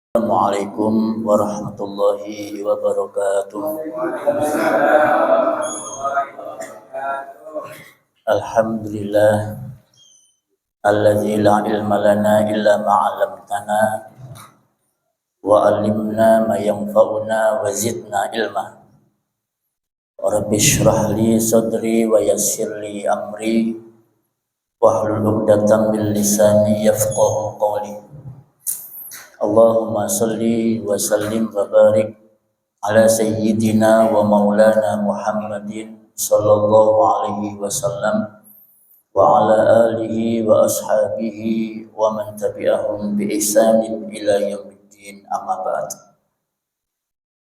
Assalamualaikum warahmatullahi wabarakatuh. Alhamdulillah alladzi la ilma lana illa ma 'allamtana wa 'allimna ma yanfa'una wa zidna ilma. Rabbi shrah li sadri wa yassir li amri wahlul 'uqdatam min lisani yafqahu qawli. Allahumma salli wa sallim wa barik ala sayyidina wa maulana Muhammadin sallallahu alaihi wasallam wa ala alihi wa ashabihi wa man tabi'ahum bi ihsanin ila yaumiddin, amma ba'd.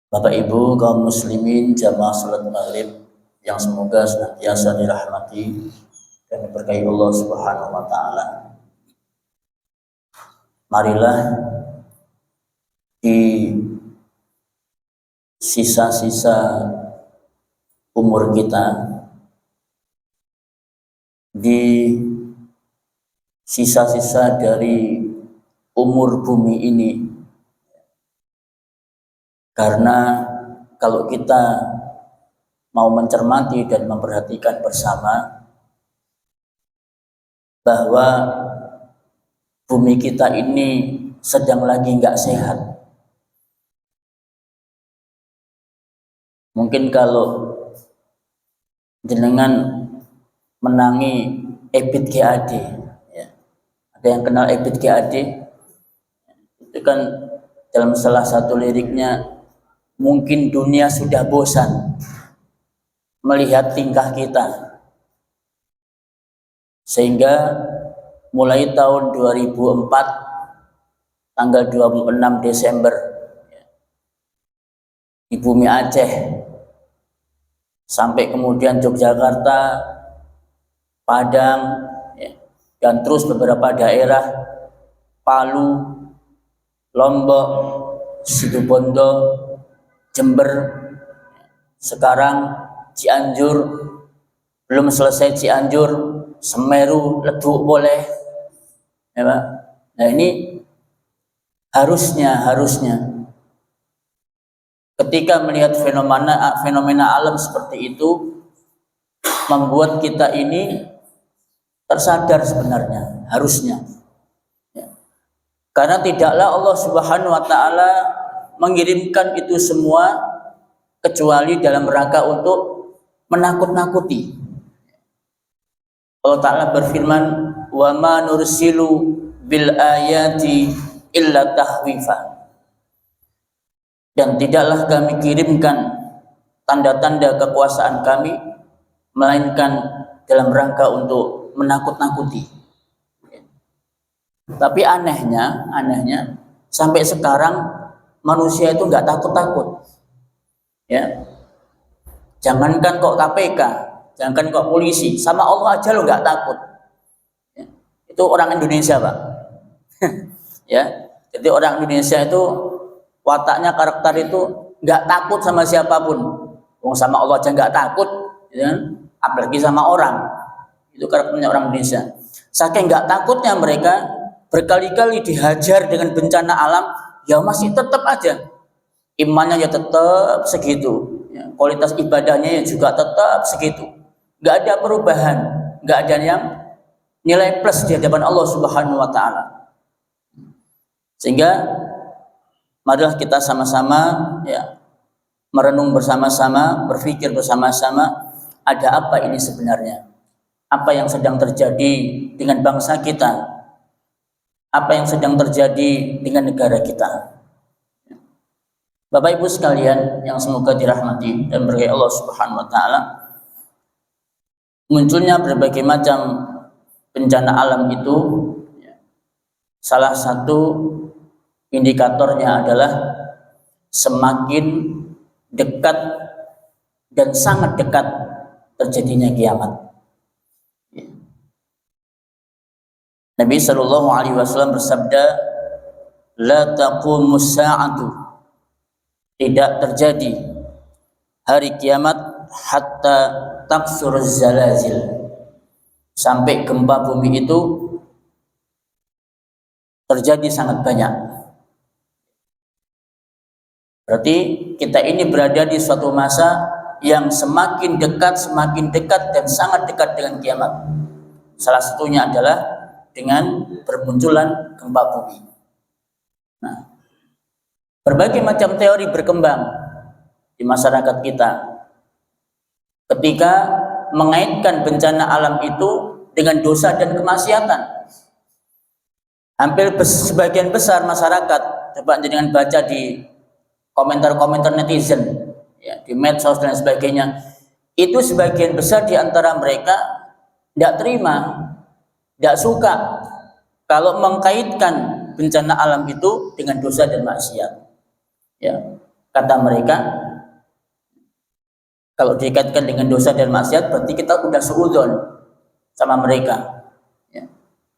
Bapak Ibu kaum muslimin jamaah salat maghrib yang semoga senantiasa dirahmati dan diberkahi Allah Subhanahu wa taala. Marilah di sisa-sisa umur kita, di sisa-sisa dari umur bumi ini, karena kalau kita mau mencermati dan memperhatikan bersama bahwa bumi kita ini sedang lagi nggak sehat. Mungkin kalau jenengan menangi Ebit GAD, ya. Ada yang kenal Ebit GAD? Itu kan dalam salah satu liriknya, mungkin dunia sudah bosan melihat tingkah kita, sehingga mulai tahun 2004 tanggal 26 Desember di bumi Aceh sampai kemudian Yogyakarta, Padang, ya, dan terus beberapa daerah Palu, Lombok, Situbondo, Jember, sekarang Cianjur, belum selesai Cianjur, Semeru, Leduk boleh, ya Pak. Nah ini harusnya ketika melihat fenomena alam seperti itu membuat kita ini tersadar sebenarnya, harusnya. Ya. Karena tidaklah Allah Subhanahu wa taala mengirimkan itu semua kecuali dalam rangka untuk menakut-nakuti. Allah Ta'ala berfirman, wa ma nursilu bil ayati illa tahwifa. Dan tidaklah kami kirimkan tanda-tanda kekuasaan kami melainkan dalam rangka untuk menakut-nakuti. Tapi anehnya sampai sekarang manusia itu nggak takut-takut. Ya, jangankan kok KPK, jangankan kok polisi, sama Allah aja lo nggak takut. Ya. Itu orang Indonesia, Pak. Ya, jadi orang Indonesia itu wataknya, karakter itu nggak takut sama siapapun. Sama Allah aja nggak takut, ya, apalagi sama orang. Itu karakternya orang Indonesia. Saking nggak takutnya mereka, berkali-kali dihajar dengan bencana alam, ya masih tetap aja imannya ya tetap segitu, ya, kualitas ibadahnya ya juga tetap segitu, nggak ada perubahan, nggak ada yang nilai plus di hadapan Allah Subhanahu wa taala. Sehingga marilah kita sama-sama, ya, merenung bersama-sama, berpikir bersama-sama, ada apa ini sebenarnya? Apa yang sedang terjadi dengan bangsa kita? Apa yang sedang terjadi dengan negara kita? Bapak Ibu sekalian yang semoga dirahmati dan berkahi Allah Subhanahu wa taala, munculnya berbagai macam bencana alam itu, salah satu indikatornya adalah semakin dekat dan sangat dekat terjadinya kiamat. Nabi Shallallahu Alaihi Wasallam bersabda, "La taqumus sa'atu." Tidak terjadi hari kiamat hatta taksur zalazil, sampai gempa bumi itu terjadi sangat banyak. Berarti kita ini berada di suatu masa yang semakin dekat dan sangat dekat dengan kiamat. Salah satunya adalah dengan bermunculan gempa bumi. Nah, berbagai macam teori berkembang di masyarakat kita ketika mengaitkan bencana alam itu dengan dosa dan kemaksiatan. Hampir sebagian besar masyarakat, coba dengan baca di komentar-komentar netizen, ya, di medsos dan sebagainya, itu sebagian besar di antara mereka tidak terima, tidak suka kalau mengkaitkan bencana alam itu dengan dosa dan maksiat. Ya, kata mereka, kalau dikaitkan dengan dosa dan maksiat berarti kita sudah suudzon sama mereka. Ya.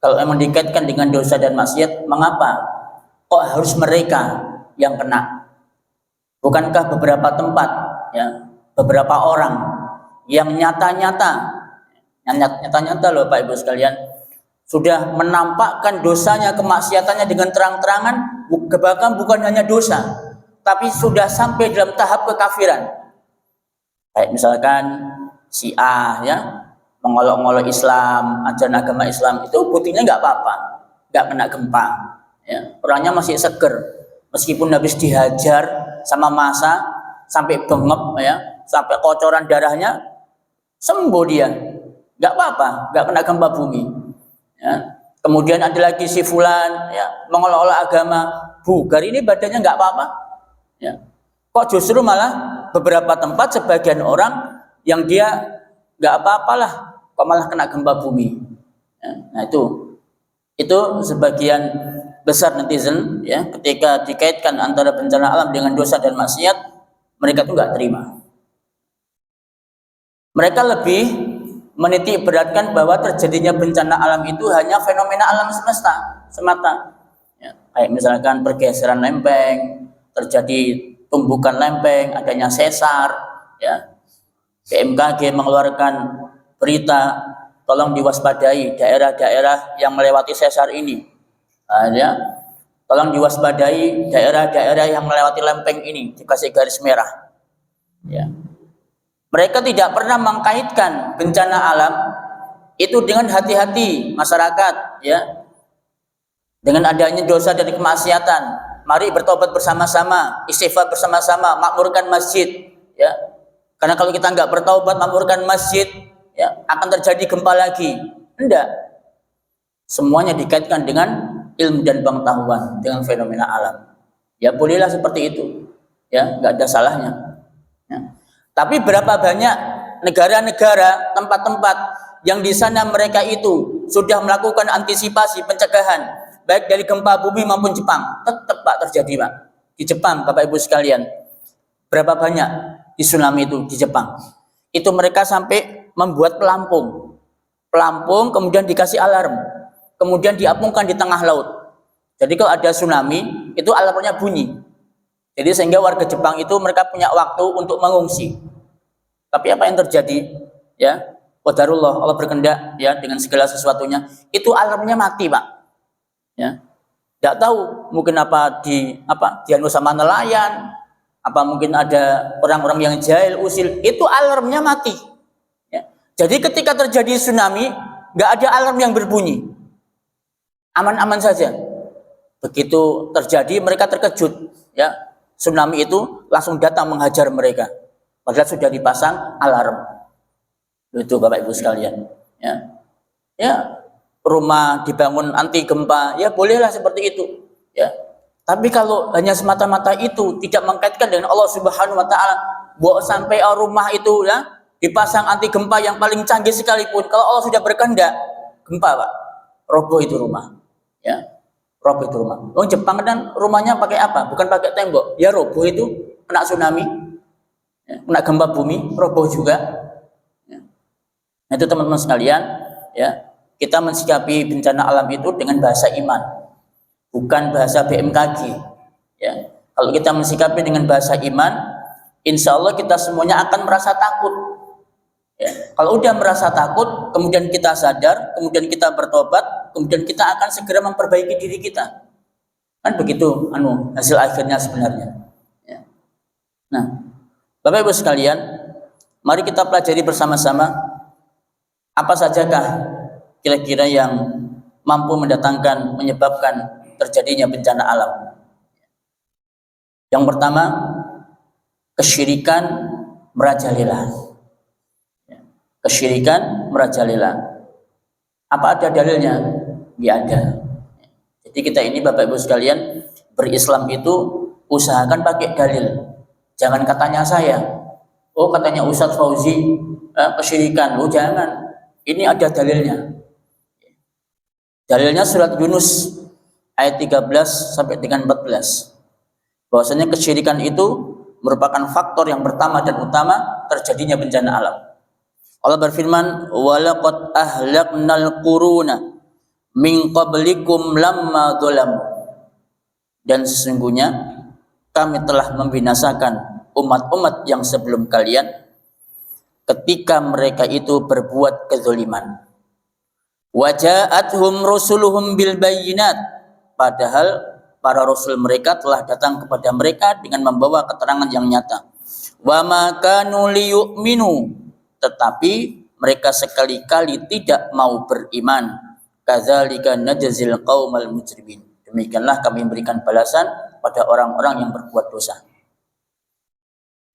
Kalau memang dikaitkan dengan dosa dan maksiat, mengapa kok harus mereka yang kena? Bukankah beberapa tempat, ya, beberapa orang yang nyata-nyata loh Pak Ibu sekalian, sudah menampakkan dosanya, kemaksiatannya dengan terang-terangan, bahkan bukan hanya dosa, tapi sudah sampai dalam tahap kekafiran. Kayak misalkan si A, ya, mengolok-olok Islam, ajaran agama Islam, itu buktinya nggak apa-apa, nggak kena gempa, ya. Orangnya masih seger, meskipun habis dihajar sama massa sampai bengep, ya, sampai kocoran darahnya, sembuh dia, nggak apa-apa, nggak kena gempa bumi. Ya. Kemudian ada lagi si fulan, ya, mengolok-olok agama, bugar, ini badannya nggak apa-apa, ya. Kok justru malah beberapa tempat sebagian orang yang dia nggak apa-apalah, kok malah kena gempa bumi. Ya. Nah itu sebagian besar netizen, ya, ketika dikaitkan antara bencana alam dengan dosa dan maksiat, mereka tuh nggak terima. Mereka lebih menitik beratkan bahwa terjadinya bencana alam itu hanya fenomena alam semesta semata. Ya, kayak misalkan pergeseran lempeng, terjadi tumbukan lempeng, adanya sesar, ya. BMKG mengeluarkan berita, tolong diwaspadai daerah-daerah yang melewati sesar ini. Ya, tolong diwaspadai daerah-daerah yang melewati lempeng ini, dikasih garis merah. Ya. Mereka tidak pernah mengkaitkan bencana alam itu dengan hati-hati masyarakat, ya, dengan adanya dosa dan kemaksiatan. Mari bertobat bersama-sama, istighfar bersama-sama, makmurkan masjid, ya. Karena kalau kita nggak bertobat, makmurkan masjid, ya, akan terjadi gempa lagi. Enggak. Semuanya dikaitkan dengan ilmu dan pengetahuan, dengan fenomena alam. Ya bolehlah seperti itu, ya, nggak ada salahnya. Ya. Tapi berapa banyak negara-negara, tempat-tempat yang di sana mereka itu sudah melakukan antisipasi pencegahan, baik dari gempa bumi maupun Jepang, tetap Pak terjadi Pak. Di Jepang, Bapak Ibu sekalian, berapa banyak di tsunami itu di Jepang? Itu mereka sampai membuat pelampung, kemudian dikasih alarm, kemudian diapungkan di tengah laut. Jadi kalau ada tsunami, itu alarmnya bunyi. Jadi sehingga warga Jepang itu mereka punya waktu untuk mengungsi. Tapi apa yang terjadi? Ya, qadarullah, Allah berkehendak, ya, dengan segala sesuatunya, itu alarmnya mati, Pak. Ya. Tidak tahu mungkin dianu sama nelayan, apa mungkin ada orang-orang yang jahil usil, itu alarmnya mati. Ya. Jadi ketika terjadi tsunami, nggak ada alarm yang berbunyi, aman-aman saja. Begitu terjadi mereka terkejut, ya, tsunami itu langsung datang menghajar mereka, padahal sudah dipasang alarm. Itu Bapak Ibu sekalian, ya, ya, rumah dibangun anti gempa, ya bolehlah seperti itu, ya. Tapi kalau hanya semata-mata itu tidak mengkaitkan dengan Allah Subhanahu Wa Taala, bahwa sampai rumah itu, ya, dipasang anti gempa yang paling canggih sekalipun, kalau Allah sudah berkehendak, gempa Pak, roboh itu rumah, ya, roboh itu rumah. Oh, Jepang kan rumahnya pakai apa? Bukan pakai tembok, ya roboh itu, kena tsunami, ya, kena gempa bumi, roboh juga. Ya. Nah, itu teman-teman sekalian, ya, kita mensikapi bencana alam itu dengan bahasa iman, bukan bahasa BMKG. Ya. Kalau kita mensikapi dengan bahasa iman, insya Allah kita semuanya akan merasa takut. Ya. Kalau udah merasa takut, kemudian kita sadar, kemudian kita bertobat, kemudian kita akan segera memperbaiki diri kita. Kan begitu hasil akhirnya sebenarnya. Ya. Nah, Bapak Ibu sekalian, mari kita pelajari bersama-sama apa sajakah kira-kira yang mampu menyebabkan terjadinya bencana alam. Yang pertama, kesyirikan merajalela. Kesyirikan merajalela. Apa ada dalilnya? Tidak ada. Jadi kita ini Bapak Ibu sekalian, berislam itu usahakan pakai dalil. Jangan katanya saya. Oh katanya Ustadz Fauzi kesyirikan. Oh jangan. Ini ada dalilnya. Dalilnya surat Yunus ayat 13 sampai dengan 14. Bahwasanya kesyirikan itu merupakan faktor yang pertama dan utama terjadinya bencana alam. Allah berfirman, "Walaqad ahlaknal quruna min qablikum lamma dzalamu." Dan sesungguhnya kami telah membinasakan umat-umat yang sebelum kalian ketika mereka itu berbuat kezaliman. Wa ja'atuhum rusuluhum bil bayyinat, padahal para rasul mereka telah datang kepada mereka dengan membawa keterangan yang nyata. Wa ma kanu liyu'minu, tetapi mereka sekali-kali tidak mau beriman. Kadzalika najzil qaumal mujrimin. Demikianlah kami memberikan balasan pada orang-orang yang berbuat dosa.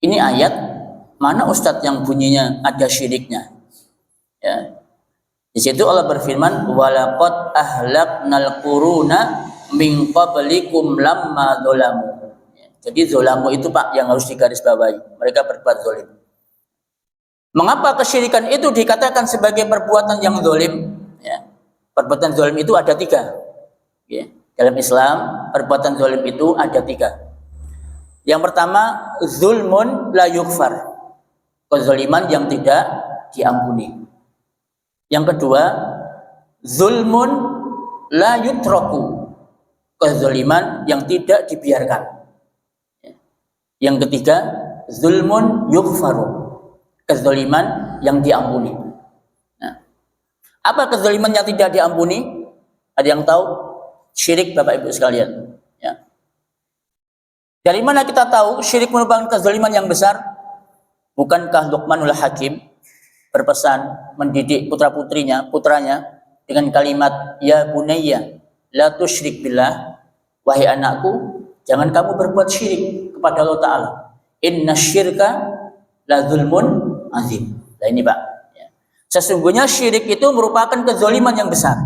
Ini ayat mana Ustadz yang bunyinya ada syiriknya? Ya. Di situ Allah berfirman, "Walaqad ahlaknal quruna min qablikum lamma dzalamu." Jadi zolamu itu Pak yang harus digarisbawahi. Mereka berbuat zalim. Mengapa kesyirikan itu dikatakan sebagai perbuatan yang zalim? Ya. Perbuatan zalim itu ada 3. Ya. Dalam Islam, perbuatan zalim itu ada 3. Yang pertama, zulmun la yughfar. Kezaliman yang tidak diampuni. Yang kedua, zulmun la yutraku. Kezaliman yang tidak dibiarkan. Yang ketiga, zulmun yughfaru. Kezaliman yang diampuni. Nah, apa kezaliman yang tidak diampuni? Ada yang tahu? Syirik Bapak Ibu sekalian. Ya. Dari mana kita tahu syirik merupakan kezaliman yang besar? Bukankah Luqmanul Hakim berpesan mendidik putranya dengan kalimat ya bunayya la tusyrik billah, wahai anakku jangan kamu berbuat syirik kepada Allah Ta'ala, inna syirka la zulmun azim. Nah ini Pak ya. Sesungguhnya syirik itu merupakan kezaliman yang besar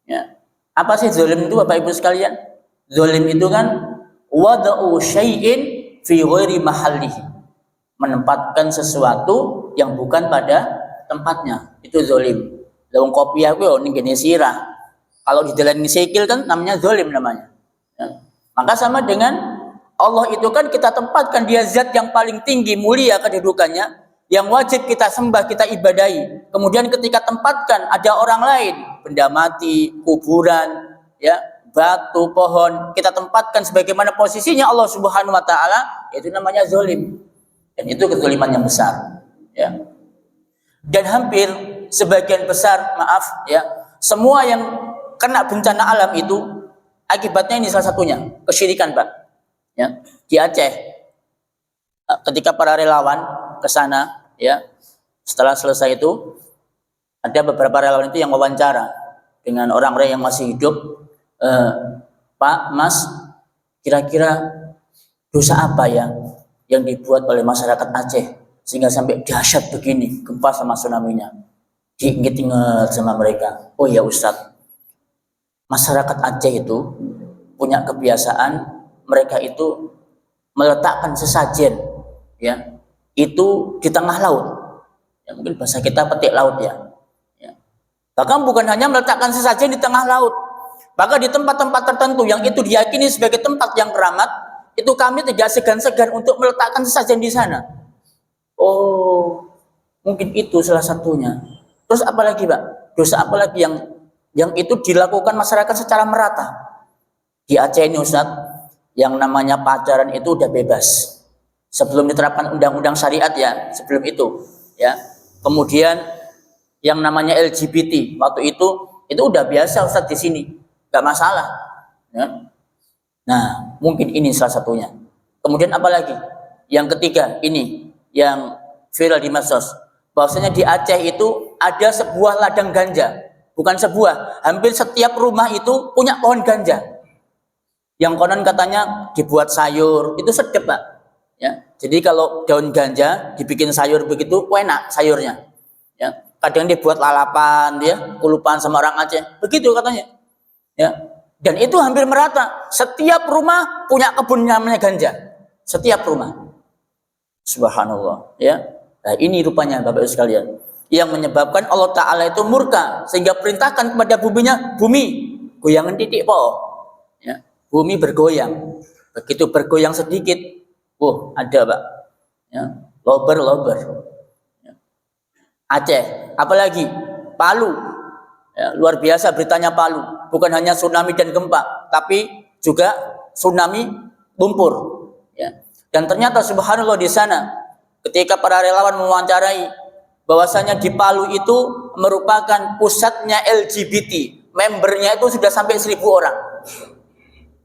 ya. Apa sih zalim itu Bapak Ibu sekalian? Zalim itu kan wada'u syai'in fi ghairi mahallihi, menempatkan sesuatu yang bukan pada tempatnya, itu zalim. Lawang kopi aku ning gene sirah. Kalau di dalam sikil kan namanya zalim namanya. Ya. Maka sama dengan Allah itu kan kita tempatkan dia zat yang paling tinggi mulia kedudukannya, yang wajib kita sembah, kita ibadahi. Kemudian ketika tempatkan ada orang lain, benda mati, kuburan, ya, batu, pohon, kita tempatkan sebagaimana posisinya Allah Subhanahu wa taala, itu namanya zalim. Dan itu kezaliman yang besar, ya. Dan hampir sebagian besar, maaf ya, semua yang kena bencana alam itu akibatnya ini salah satunya, kesyirikan, Pak. Ya, di Aceh ketika para relawan ke sana, ya, setelah selesai itu ada beberapa relawan itu yang wawancara dengan orang-orang yang masih hidup. Pak, Mas, kira-kira dosa apa ya yang dibuat oleh masyarakat Aceh sehingga sampai dahsyat begini gempa sama tsunami-nya? Diinget-inget sama mereka. Oh ya Ustadz, masyarakat Aceh itu punya kebiasaan, mereka itu meletakkan sesajen, ya, itu di tengah laut. Ya, mungkin bahasa kita petik laut ya. Ya. Bahkan bukan hanya meletakkan sesajen di tengah laut, bahkan di tempat-tempat tertentu yang itu diyakini sebagai tempat yang keramat, itu kami tidak segan-segan untuk meletakkan sesajen di sana. Oh, mungkin itu salah satunya. Terus apalagi Pak? Dosa apalagi yang itu dilakukan masyarakat secara merata? Di Aceh ini Ustadz, yang namanya pacaran itu udah bebas. Sebelum diterapkan undang-undang syariat ya, sebelum itu ya. Kemudian yang namanya LGBT waktu itu udah biasa Ustadz di sini, nggak masalah. Ya. Nah, mungkin ini salah satunya. Kemudian apa lagi? Yang ketiga ini yang viral di medsos, bahwasanya di Aceh itu ada sebuah ladang ganja, bukan sebuah, hampir setiap rumah itu punya pohon ganja. Yang konon katanya dibuat sayur, itu sedap Pak. Ya, jadi kalau daun ganja dibikin sayur begitu, enak sayurnya. Ya, kadang dibuat lalapan, dia kulupan sama orang Aceh, begitu katanya. Ya, dan itu hampir merata. Setiap rumah punya kebun namanya ganja, setiap rumah. Subhanallah. Ya, nah ini rupanya Bapak Ibu sekalian yang menyebabkan Allah Ta'ala itu murka sehingga perintahkan kepada buminya, bumi goyangan titik po. Ya, bumi bergoyang. Begitu bergoyang sedikit, ada Pak. Ya, lober. Ya. Aceh, apalagi Palu. Ya, luar biasa beritanya Palu. Bukan hanya tsunami dan gempa, tapi juga tsunami lumpur. Ya. Dan ternyata subhanallah di sana, ketika para relawan mewawancarai, bahwasanya di Palu itu merupakan pusatnya LGBT. Membernya itu sudah sampai 1.000 orang.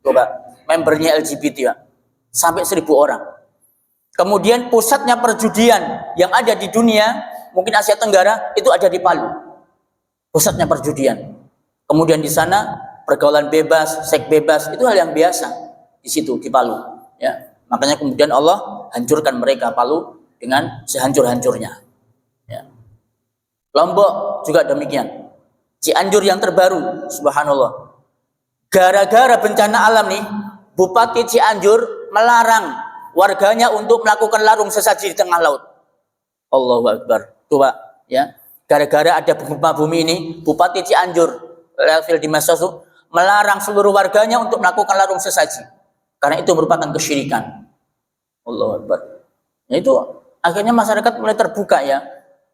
Coba, membernya LGBT Pak. Sampai 1.000 orang. Kemudian pusatnya perjudian yang ada di dunia, mungkin Asia Tenggara, itu ada di Palu. Pusatnya perjudian. Kemudian di sana pergaulan bebas, seks bebas, itu hal yang biasa di situ di Palu. Ya, makanya kemudian Allah hancurkan mereka Palu dengan sehancur-hancurnya. Ya. Lombok juga demikian. Cianjur yang terbaru, subhanallah. Gara-gara bencana alam nih, Bupati Cianjur melarang warganya untuk melakukan larung sesaji di tengah laut. Allahu Akbar. Tuh Pak, ya. Gara-gara ada gempa bumi ini, Bupati Cianjur di medsos melarang seluruh warganya untuk melakukan larung sesaji. Karena itu merupakan kesyirikan. Allahu Akbar. Ya, itu akhirnya masyarakat mulai terbuka ya,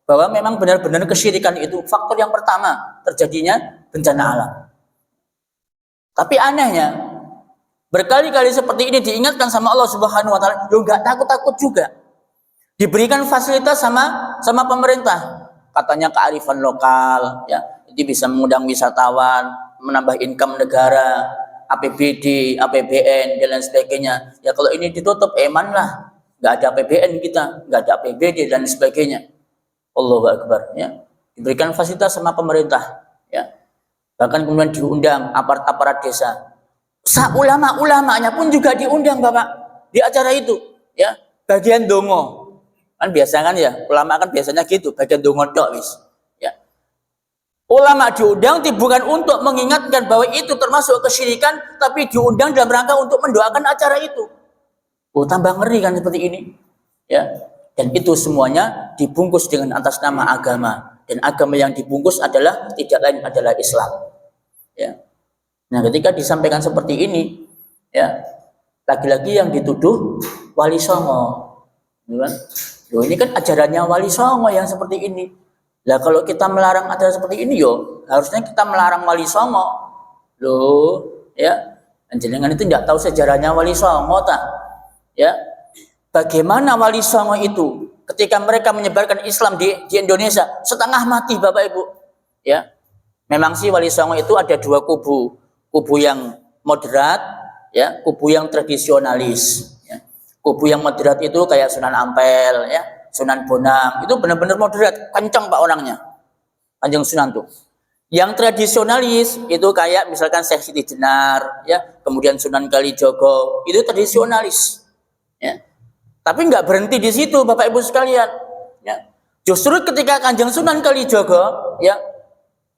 bahwa memang benar-benar kesyirikan itu faktor yang pertama terjadinya bencana alam. Tapi anehnya, berkali-kali seperti ini diingatkan sama Allah Subhanahu wa taala, lo enggak takut-takut juga. Diberikan fasilitas sama pemerintah. Katanya kearifan lokal, ya, itu bisa mengundang wisatawan, menambah income negara, APBD, APBN, dan lain sebagainya. Ya kalau ini ditutup, eman lah, nggak ada APBN kita, nggak ada APBD dan sebagainya. Allahu Akbar. Ya, diberikan fasilitas sama pemerintah. Ya, bahkan kemudian diundang aparat-aparat desa. Ulama-ulamanya pun juga diundang Bapak di acara itu. Ya, bagian dongo. Kan biasa kan ya, ulama kan biasanya gitu, bagian dongo tok wis. Ya. Ulama diundang bukan untuk mengingatkan bahwa itu termasuk kesyirikan, tapi diundang dalam rangka untuk mendoakan acara itu. Tambah ngeri kan seperti ini. Ya. Dan itu semuanya dibungkus dengan atas nama agama, dan agama yang dibungkus adalah tidak lain adalah Islam. Ya. Nah, ketika disampaikan seperti ini, ya, lagi-lagi yang dituduh Wali Songo. Kan? Loh, ini kan ajarannya Wali Songo yang seperti ini. Lah kalau kita melarang ajaran seperti ini, harusnya kita melarang Wali Songo. Loh, ya. Jenengan itu tidak tahu sejarahnya Wali Songo tak? Ya. Bagaimana Wali Songo itu ketika mereka menyebarkan Islam di Indonesia setengah mati Bapak Ibu. Ya. Memang sih Wali Songo itu ada dua kubu. Kubu yang moderat, ya, kubu yang tradisionalis. Kubu yang moderat itu kayak Sunan Ampel, ya, Sunan Bonang, itu benar-benar moderat, kencang Pak orangnya, Kanjeng Sunan tuh. Yang tradisionalis itu kayak misalkan Syekh Siti Jenar, ya, kemudian Sunan Kalijogo, itu tradisionalis, ya. Tapi nggak berhenti di situ, Bapak Ibu sekalian. Ya. Justru ketika Kanjeng Sunan Kalijogo, ya,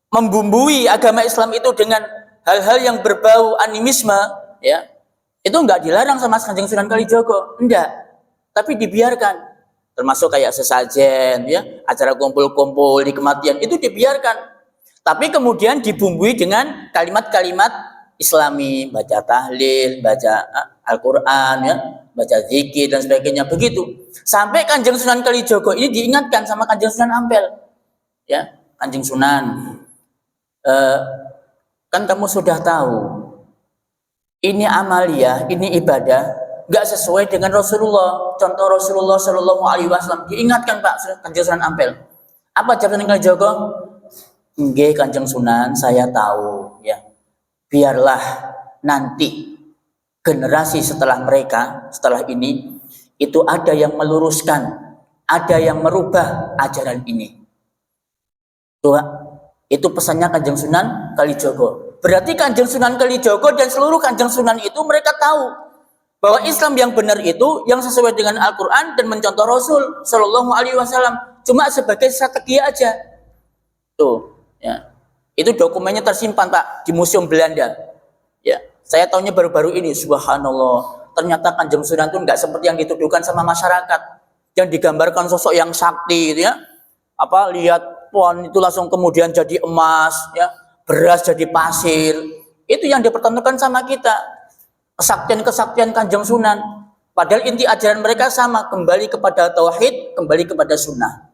membumbui agama Islam itu dengan hal-hal yang berbau animisme, ya. Itu enggak dilarang sama Kanjeng Sunan Kalijogo, enggak. Tapi dibiarkan. Termasuk kayak sesajen, ya, acara kumpul-kumpul di kematian itu dibiarkan. Tapi kemudian dibumbui dengan kalimat-kalimat Islami, baca tahlil, baca Al-Qur'an, ya, baca zikir dan sebagainya begitu. Sampai Kanjeng Sunan Kalijogo ini diingatkan sama Kanjeng Sunan Ampel. Ya, Kanjeng Sunan, kan kamu sudah tahu ini amalia, ini ibadah, nggak sesuai dengan Rasulullah. Contoh Rasulullah Shallallahu Alaihi Wasallam diingatkan Pak Kanjeng Sunan Ampel. Apa jawab Sunan Kalijogo? Nggih Kanjeng Sunan, saya tahu. Ya, biarlah nanti generasi setelah mereka, setelah ini, itu ada yang meluruskan, ada yang merubah ajaran ini. Tuh, itu pesannya Kanjeng Sunan Kalijogo. Berarti Kanjeng Sunan Kalijogo dan seluruh Kanjeng Sunan itu mereka tahu bahwa Islam yang benar itu yang sesuai dengan Al-Quran dan mencontoh Rasul Shallallahu Alaihi Wasallam. Cuma sebagai strategi aja. Tuh, ya. Itu dokumennya tersimpan Pak di Museum Belanda. Ya, saya tahunya baru-baru ini. Subhanallah. Ternyata Kanjeng Sunan itu nggak seperti yang dituduhkan sama masyarakat, yang digambarkan sosok yang sakti, gitu ya. Apa lihat pohon itu langsung kemudian jadi emas, ya, beras jadi pasir. Itu yang dipertontonkan sama kita. Kesaktian-kesaktian Kanjeng Sunan. Padahal inti ajaran mereka sama, kembali kepada tauhid, kembali kepada sunnah.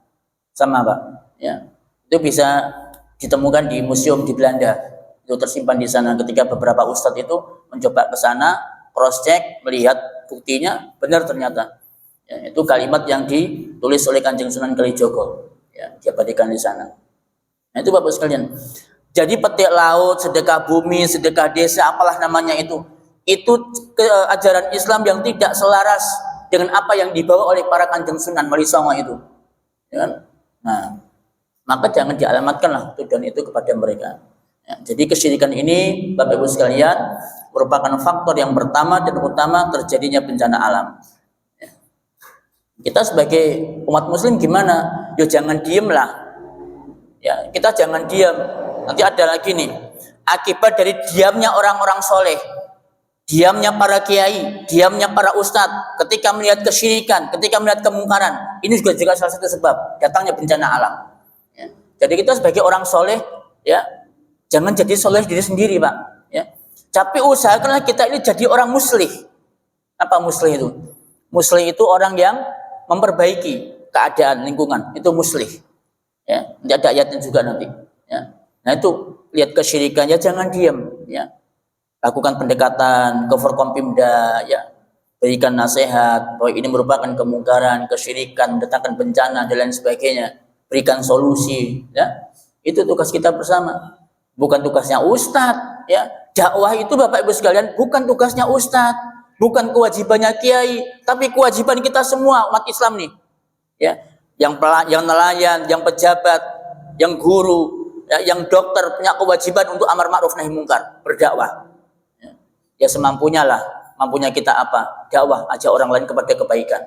Sama Pak. Ya. Itu bisa ditemukan di museum di Belanda. Itu tersimpan di sana ketika beberapa ustadz itu mencoba ke sana, cross check, melihat buktinya, benar ternyata. Ya, itu kalimat yang ditulis oleh Kanjeng Sunan Kalijogo. Ya, diabadikan di sana. Nah, itu Bapak sekalian. Jadi petik laut, sedekah bumi, sedekah desa, apalah namanya itu ajaran Islam yang tidak selaras dengan apa yang dibawa oleh para Kanjeng Sunan Wali Songo itu. Ya kan? Nah, maka jangan dialamatkanlah tuduhan itu kepada mereka. Ya, jadi kesyirikan ini Bapak Ibu sekalian merupakan faktor yang pertama dan utama terjadinya bencana alam. Ya. Kita sebagai umat muslim gimana? Yo jangan diem lah. Ya, kita jangan diam. Nanti ada lagi nih akibat dari diamnya orang-orang soleh, diamnya para kiai, diamnya para ustadz ketika melihat kesyirikan, ketika melihat kemungkaran. Ini juga salah satu sebab datangnya bencana alam. Ya. Jadi kita sebagai orang soleh, ya jangan jadi soleh diri sendiri Pak. Ya. Tapi usahakanlah kita ini jadi orang muslih. Apa muslih itu? Muslih itu orang yang memperbaiki keadaan lingkungan. Itu muslih. Ya. Ada ayatnya juga nanti. Ya. Nah itu lihat kesyirikan ya jangan diam. Ya. Lakukan pendekatan ke Forkompimda, ya, berikan nasihat bahwa ini merupakan kemungkaran, kesyirikan, mendatangkan bencana dan lain sebagainya. Berikan solusi, ya. Itu tugas kita bersama. Bukan tugasnya ustadz, ya. Dakwah itu Bapak Ibu sekalian bukan tugasnya ustadz, bukan kewajibannya kiai, tapi kewajiban kita semua umat Islam nih, ya. Yang nelayan, yang pejabat, yang guru, ya, yang dokter punya kewajiban untuk amar ma'ruf nahi mungkar, berdakwah. Ya semampunya lah, mampunya kita apa? Dakwah, ajak orang lain kepada kebaikan.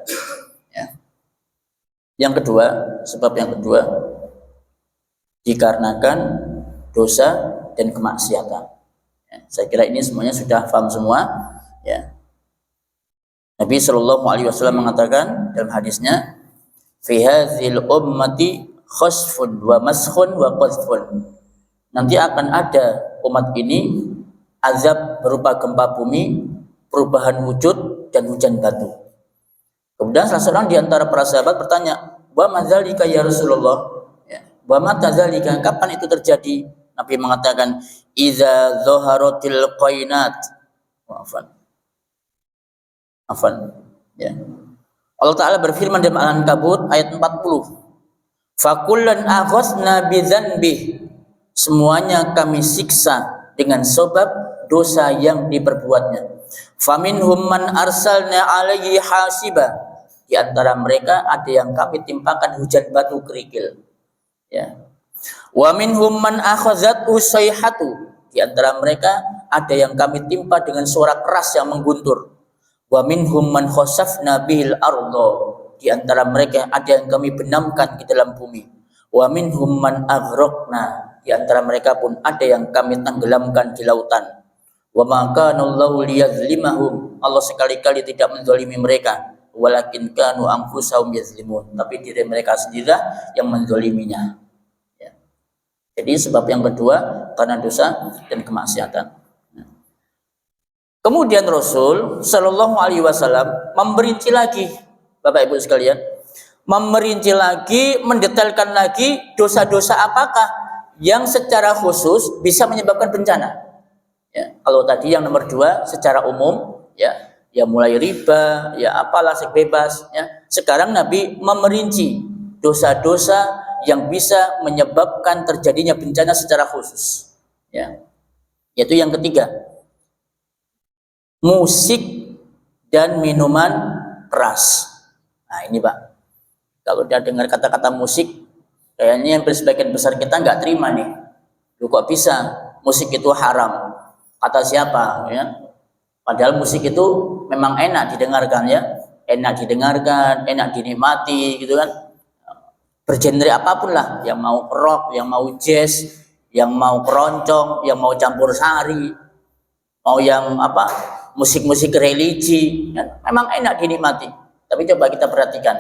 Ya. Yang kedua, sebab yang kedua, dikarenakan dosa dan kemaksiatan. Ya, saya kira ini semuanya sudah paham semua. Ya. Nabi Shallallahu Alaihi Wasallam mengatakan dalam hadisnya, "Fi hadzil ummati khasfun wa maskhun wa qadhfun." Nanti akan ada umat ini azab berupa gempa bumi, perubahan wujud dan hujan batu. Kemudian salah seorang di antara para sahabat bertanya, "Wa madzalika ya Rasulullah?" Ya, "Wa mata dzalika?" Kapan itu terjadi? Nabi mengatakan, "Idza dhaharatil qainat." Afan. Ya. Allah Ta'ala berfirman dalam Al-Ankabut ayat 40. "Fakullan akhadna bi dzanbih." Semuanya kami siksa dengan sebab dosa yang diperbuatnya. Faminhum man arsalna alaihi hasiba. Di antara mereka ada yang kami timpakan hujan batu kerikil. Ya. Wa minhum man akhazathu sayhatu. Di antara mereka ada yang kami timpa dengan suara keras yang mengguntur. Wa minhum man khasafna bihil ardh. Di antara mereka ada yang kami benamkan di dalam bumi. Wa minhum man aghraqna. Di antara mereka pun ada yang kami tenggelamkan di lautan. Wa ma kana Allahu liyazlimahum. Allah sekali-kali tidak menzalimi mereka, walakin kanu anfusahum yazlimun. Tapi diri mereka sendirilah yang menzaliminya. Ya. Jadi sebab yang kedua karena dosa dan kemaksiatan. Kemudian Rasul Shallallahu Alaihi Wasallam memperinci lagi, Bapak Ibu sekalian, memperinci lagi, mendetailkan lagi dosa-dosa apakah yang secara khusus bisa menyebabkan bencana. Ya, kalau tadi yang nomor 2 secara umum, ya mulai riba, ya apalah seks bebas. Ya. Sekarang Nabi memerinci dosa-dosa yang bisa menyebabkan terjadinya bencana secara khusus. Ya. Yaitu yang ketiga, musik dan minuman keras. Nah ini Pak, kalau dia dengar kata-kata musik, kayaknya hampir sebagian besar kita nggak terima nih. Loh, kok bisa musik itu haram? Kata siapa? Ya? Padahal musik itu memang enak didengarkan ya, enak didengarkan, enak dinikmati gitu kan. Bergenre apapun lah, yang mau rock, yang mau jazz, yang mau keroncong, yang mau campur sari, mau yang apa, musik-musik religi, ya, memang enak dinikmati. Tapi coba kita perhatikan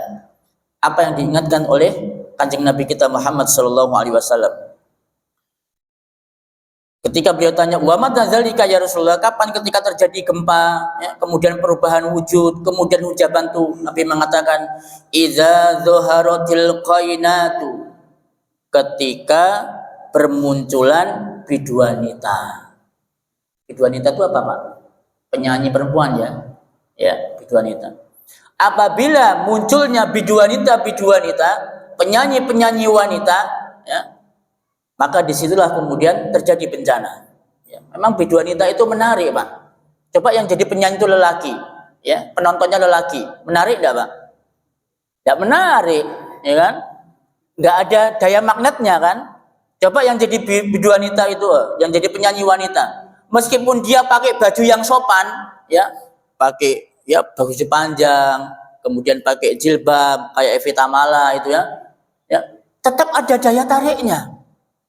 apa yang diingatkan oleh Kanjeng Nabi kita Muhammad Sallallahu Alaihi Wasallam. Ketika beliau tanya, wa mata dzalika ya Rasulullah, kapan ketika terjadi gempa, ya, kemudian perubahan wujud, kemudian hujaban tuh, Nabi mengatakan, idza dzaharatil qainatu, ketika bermunculan biduanita. Biduanita itu apa Pak? Penyanyi perempuan ya, ya biduanita. Apabila munculnya biduanita, penyanyi wanita, ya, maka disitulah kemudian terjadi bencana. Ya, memang biduanita itu menarik Pak. Coba yang jadi penyanyi itu lelaki, ya penontonnya lelaki, menarik enggak Pak? Enggak menarik, ya kan? Enggak ada daya magnetnya kan? Coba yang jadi biduanita itu, yang jadi penyanyi wanita, meskipun dia pakai baju yang sopan, ya pakai ya baju panjang, kemudian pakai jilbab kayak Evita Mala itu ya, ya tetap ada daya tariknya.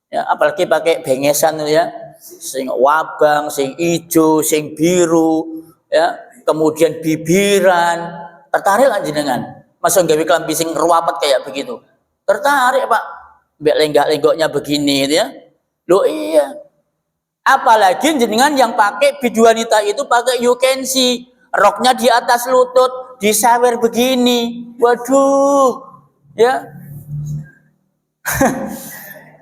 Ya, apalagi pakai bengesan ya, sing wabang, sing ijo, sing biru, ya, kemudian bibiran, tertarik kan jenengan? Masuk gawe klambi sing ruwapet kayak begitu. Tertarik, Pak. Mbek lenggak-lenggoknya begini gitu ya. Loh iya. Apalagi jenengan yang pakai biduanita itu pakai you can see, roknya di atas lutut, disawer begini. Waduh. Ya.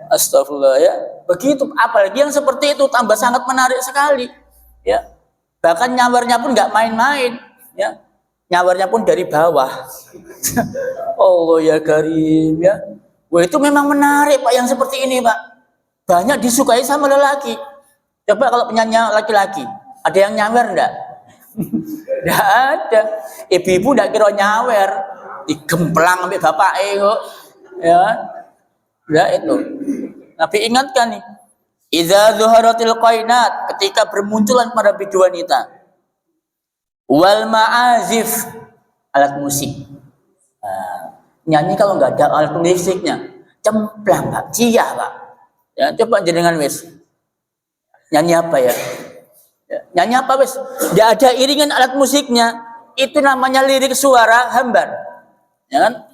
Astagfirullah ya. Begitu, apalagi yang seperti itu tambah sangat menarik sekali. Ya. Bahkan nyawarnya pun nggak main-main, ya. Nyawarnya pun dari bawah. Allah ya Karim ya. Wah, itu memang menarik Pak yang seperti ini Pak. Banyak disukai sama lelaki. Coba kalau penyanyi laki-laki, ada yang nyawer enggak? Enggak ada. Ibu-ibu enggak kira nyawer, digemplang sampai bapak kok. Ya. Enggak itu. Nabi ingatkan nih. Idza zuharatil qainat, ketika bermunculan para biduanita. Wal ma'azif, alat musik. Nah, nyanyi kalau nggak ada alat musiknya, cemplang Pak, cia Pak. Ya, coba jenengan wis. Nyanyi apa ya? Ya, nyanyi apa wis? Nggak ada iringan alat musiknya, itu namanya lirik suara hambar. Ya kan?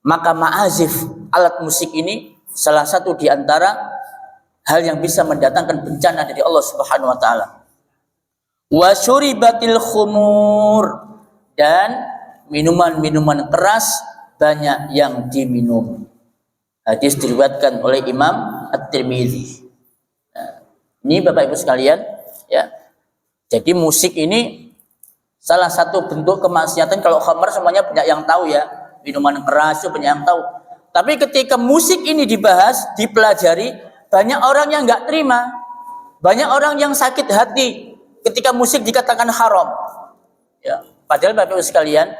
Maka ma'azif, alat musik ini salah satu di antara hal yang bisa mendatangkan bencana dari Allah Subhanahu wa taala. Wa syuribatil khumur, dan minuman-minuman keras banyak yang diminum. Hadis diriwayatkan oleh Imam At-Tirmidzi. Nah, ini Bapak Ibu sekalian, ya. Jadi musik ini salah satu bentuk kemaksiatan. Kalau khamar semuanya banyak yang tahu ya, minuman keras itu banyak yang tahu. Tapi ketika musik ini dibahas, dipelajari, banyak orang yang nggak terima, banyak orang yang sakit hati ketika musik dikatakan haram. Ya, padahal Bapak Ibu sekalian,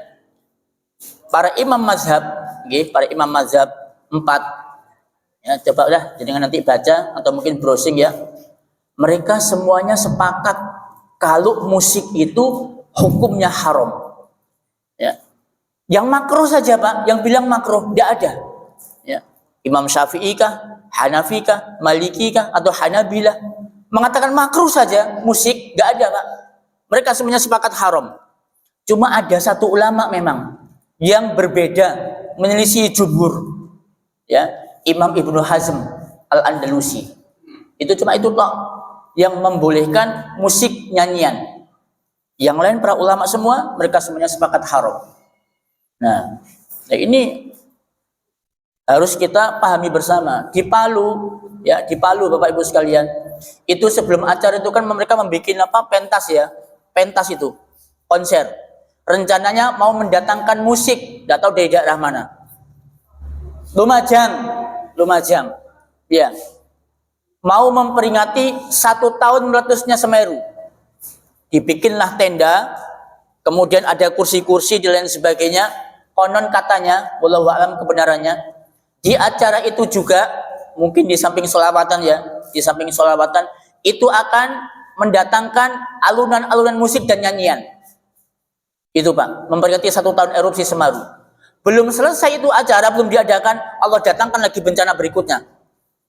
para imam mazhab, para imam mazhab 4, ya coba udah, jangan nanti baca atau mungkin browsing ya. Mereka semuanya sepakat kalau musik itu hukumnya haram. Ya, yang makruh saja Pak, yang bilang makruh tidak ada. Ya, Imam Syafi'i kah, Hanafi kah, Maliki kah, atau Hanabilah mengatakan makruh saja musik, nggak ada Pak. Mereka semuanya sepakat haram. Cuma ada satu ulama memang yang berbeda, menyelisih jumhur. Ya, Imam Ibnu Hazm Al-Andalusi. Itu cuma itu toh yang membolehkan musik nyanyian. Yang lain para ulama semua, mereka semuanya sepakat haram. Nah, ini harus kita pahami bersama. Di Palu, ya di Palu Bapak Ibu sekalian, itu sebelum acara itu kan mereka membuat apa, pentas ya, pentas itu konser. Rencananya mau mendatangkan musik, tidak tahu dari daerah mana. Lumajang, ya. Mau memperingati 1 tahun meletusnya Semeru. Dibikinlah tenda, kemudian ada kursi-kursi dan lain sebagainya. Konon katanya, wallahu a'lam kebenarannya, di acara itu juga mungkin di samping sholawatan ya, di samping sholawatan itu akan mendatangkan alunan-alunan musik dan nyanyian. Itu Pak, memperingati 1 tahun erupsi Semeru. Belum selesai itu acara, belum diadakan, Allah datangkan lagi bencana berikutnya.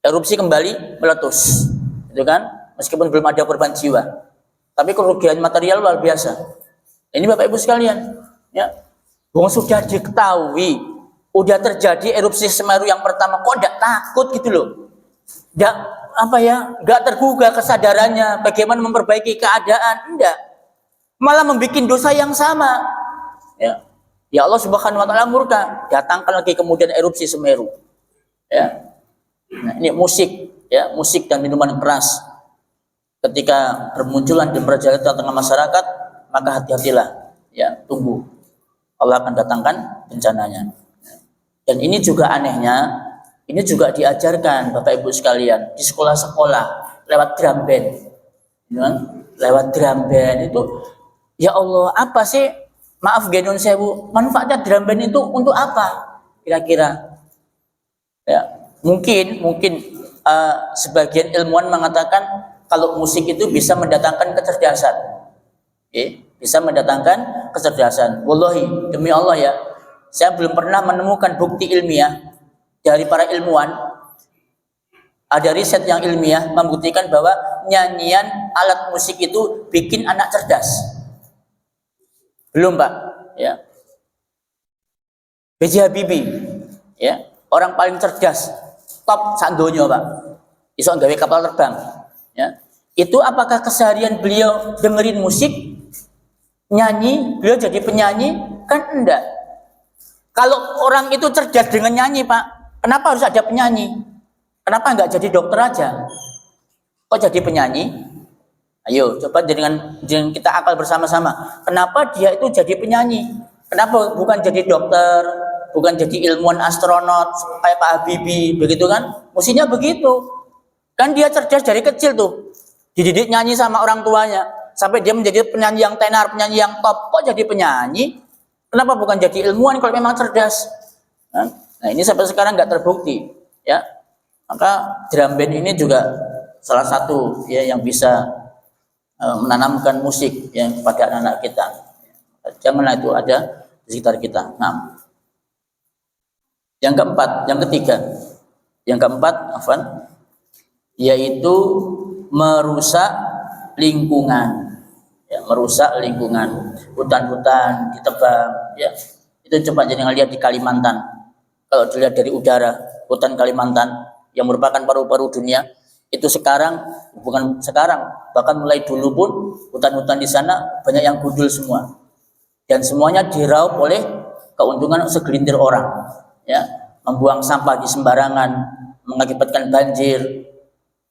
Erupsi kembali meletus, itu kan? Meskipun belum ada korban jiwa, tapi kerugian material luar biasa. Ini Bapak Ibu sekalian, ya, sudah diketahui, udah terjadi erupsi Semeru yang pertama, kok tidak takut gitu loh? Tidak nggak tergugah kesadarannya, bagaimana memperbaiki keadaan, enggak, malah membuat dosa yang sama. Ya Allah Subhanahu Wa Taala murka, datangkan lagi kemudian erupsi Semeru. Ya. Nah, ini musik, ya, musik dan minuman keras ketika bermunculan dan merajalela di tengah masyarakat, maka hati-hatilah, ya, tunggu Allah akan datangkan bencananya. Dan ini juga anehnya, ini juga diajarkan Bapak Ibu sekalian di sekolah-sekolah lewat drum band, ya, lewat drum band itu, ya Allah, apa sih, maaf genon sewu, manfaatnya drum band itu untuk apa kira-kira? Ya. Mungkin sebagian ilmuwan mengatakan kalau musik itu bisa mendatangkan kecerdasan, bisa mendatangkan kecerdasan. Wallahi, demi Allah ya, saya belum pernah menemukan bukti ilmiah dari para ilmuwan. Ada riset yang ilmiah membuktikan bahwa nyanyian alat musik itu bikin anak cerdas. Belum Pak, ya. B.J. Habibie, ya, orang paling cerdas, top sandonya Pak, iso nggawe kapal terbang, ya. Itu apakah keseharian beliau dengerin musik, nyanyi, beliau jadi penyanyi? Kan enggak. Kalau orang itu cerdas dengan nyanyi Pak, kenapa harus ada penyanyi? Kenapa enggak jadi dokter aja? Kok jadi penyanyi? Ayo coba dengan kita akal bersama-sama, kenapa dia itu jadi penyanyi? Kenapa bukan jadi dokter, bukan jadi ilmuwan astronot kayak Pak Habibie, begitu kan? Mestinya begitu. Kan dia cerdas dari kecil tuh, dididik nyanyi sama orang tuanya, sampai dia menjadi penyanyi yang tenar, penyanyi yang top. Kok jadi penyanyi? Kenapa bukan jadi ilmuwan kalau memang cerdas? Nah, ini sampai sekarang nggak terbukti, ya. Maka drum band ini juga salah satu, ya, yang bisa menanamkan musik, ya, kepada anak-anak kita. Janganlah itu ada di sekitar kita. Nah, yang keempat, yaitu merusak lingkungan, ya, merusak lingkungan, hutan-hutan ditebang, ya. Itu coba jangan lihat di Kalimantan. Kalau dilihat dari udara, hutan Kalimantan yang merupakan paru-paru dunia, itu bahkan mulai dulu pun hutan-hutan di sana banyak yang gundul semua, dan semuanya diraup oleh keuntungan segelintir orang, ya, membuang sampah di sembarangan, mengakibatkan banjir,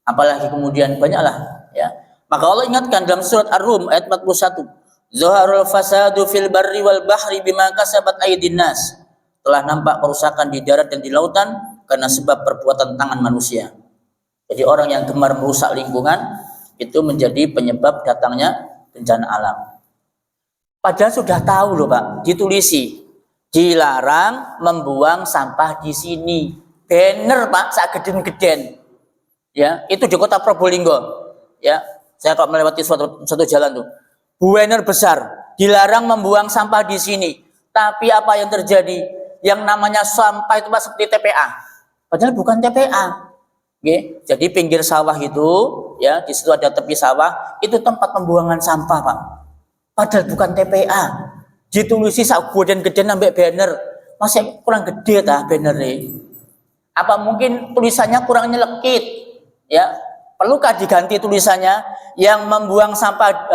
apalagi kemudian banyaklah, ya. Maka Allah ingatkan dalam surat Ar-Rum ayat 41, Zaharul fasadu fil barri wal bahri bima kasabat aydin nas. Telah nampak kerusakan di darat dan di lautan karena sebab perbuatan tangan manusia. Jadi orang yang gemar merusak lingkungan itu menjadi penyebab datangnya bencana alam. Padahal sudah tahu loh Pak, ditulisi dilarang membuang sampah di sini. Banner Pak, sak geden-geden. Ya, itu di Kota Probolinggo. Ya, saya kalau melewati suatu jalan tuh, banner besar, dilarang membuang sampah di sini. Tapi apa yang terjadi? Yang namanya sampah itu Pak seperti TPA. Padahal bukan TPA. Okay. Jadi pinggir sawah itu, ya, di situ ada tepi sawah, itu tempat pembuangan sampah Pak. Padahal bukan TPA. Ditulisi sak gede sampai banner, masih kurang gede tah bannernya. Apa mungkin tulisannya kurang nyelekit? Ya, perlukah diganti tulisannya yang membuang sampah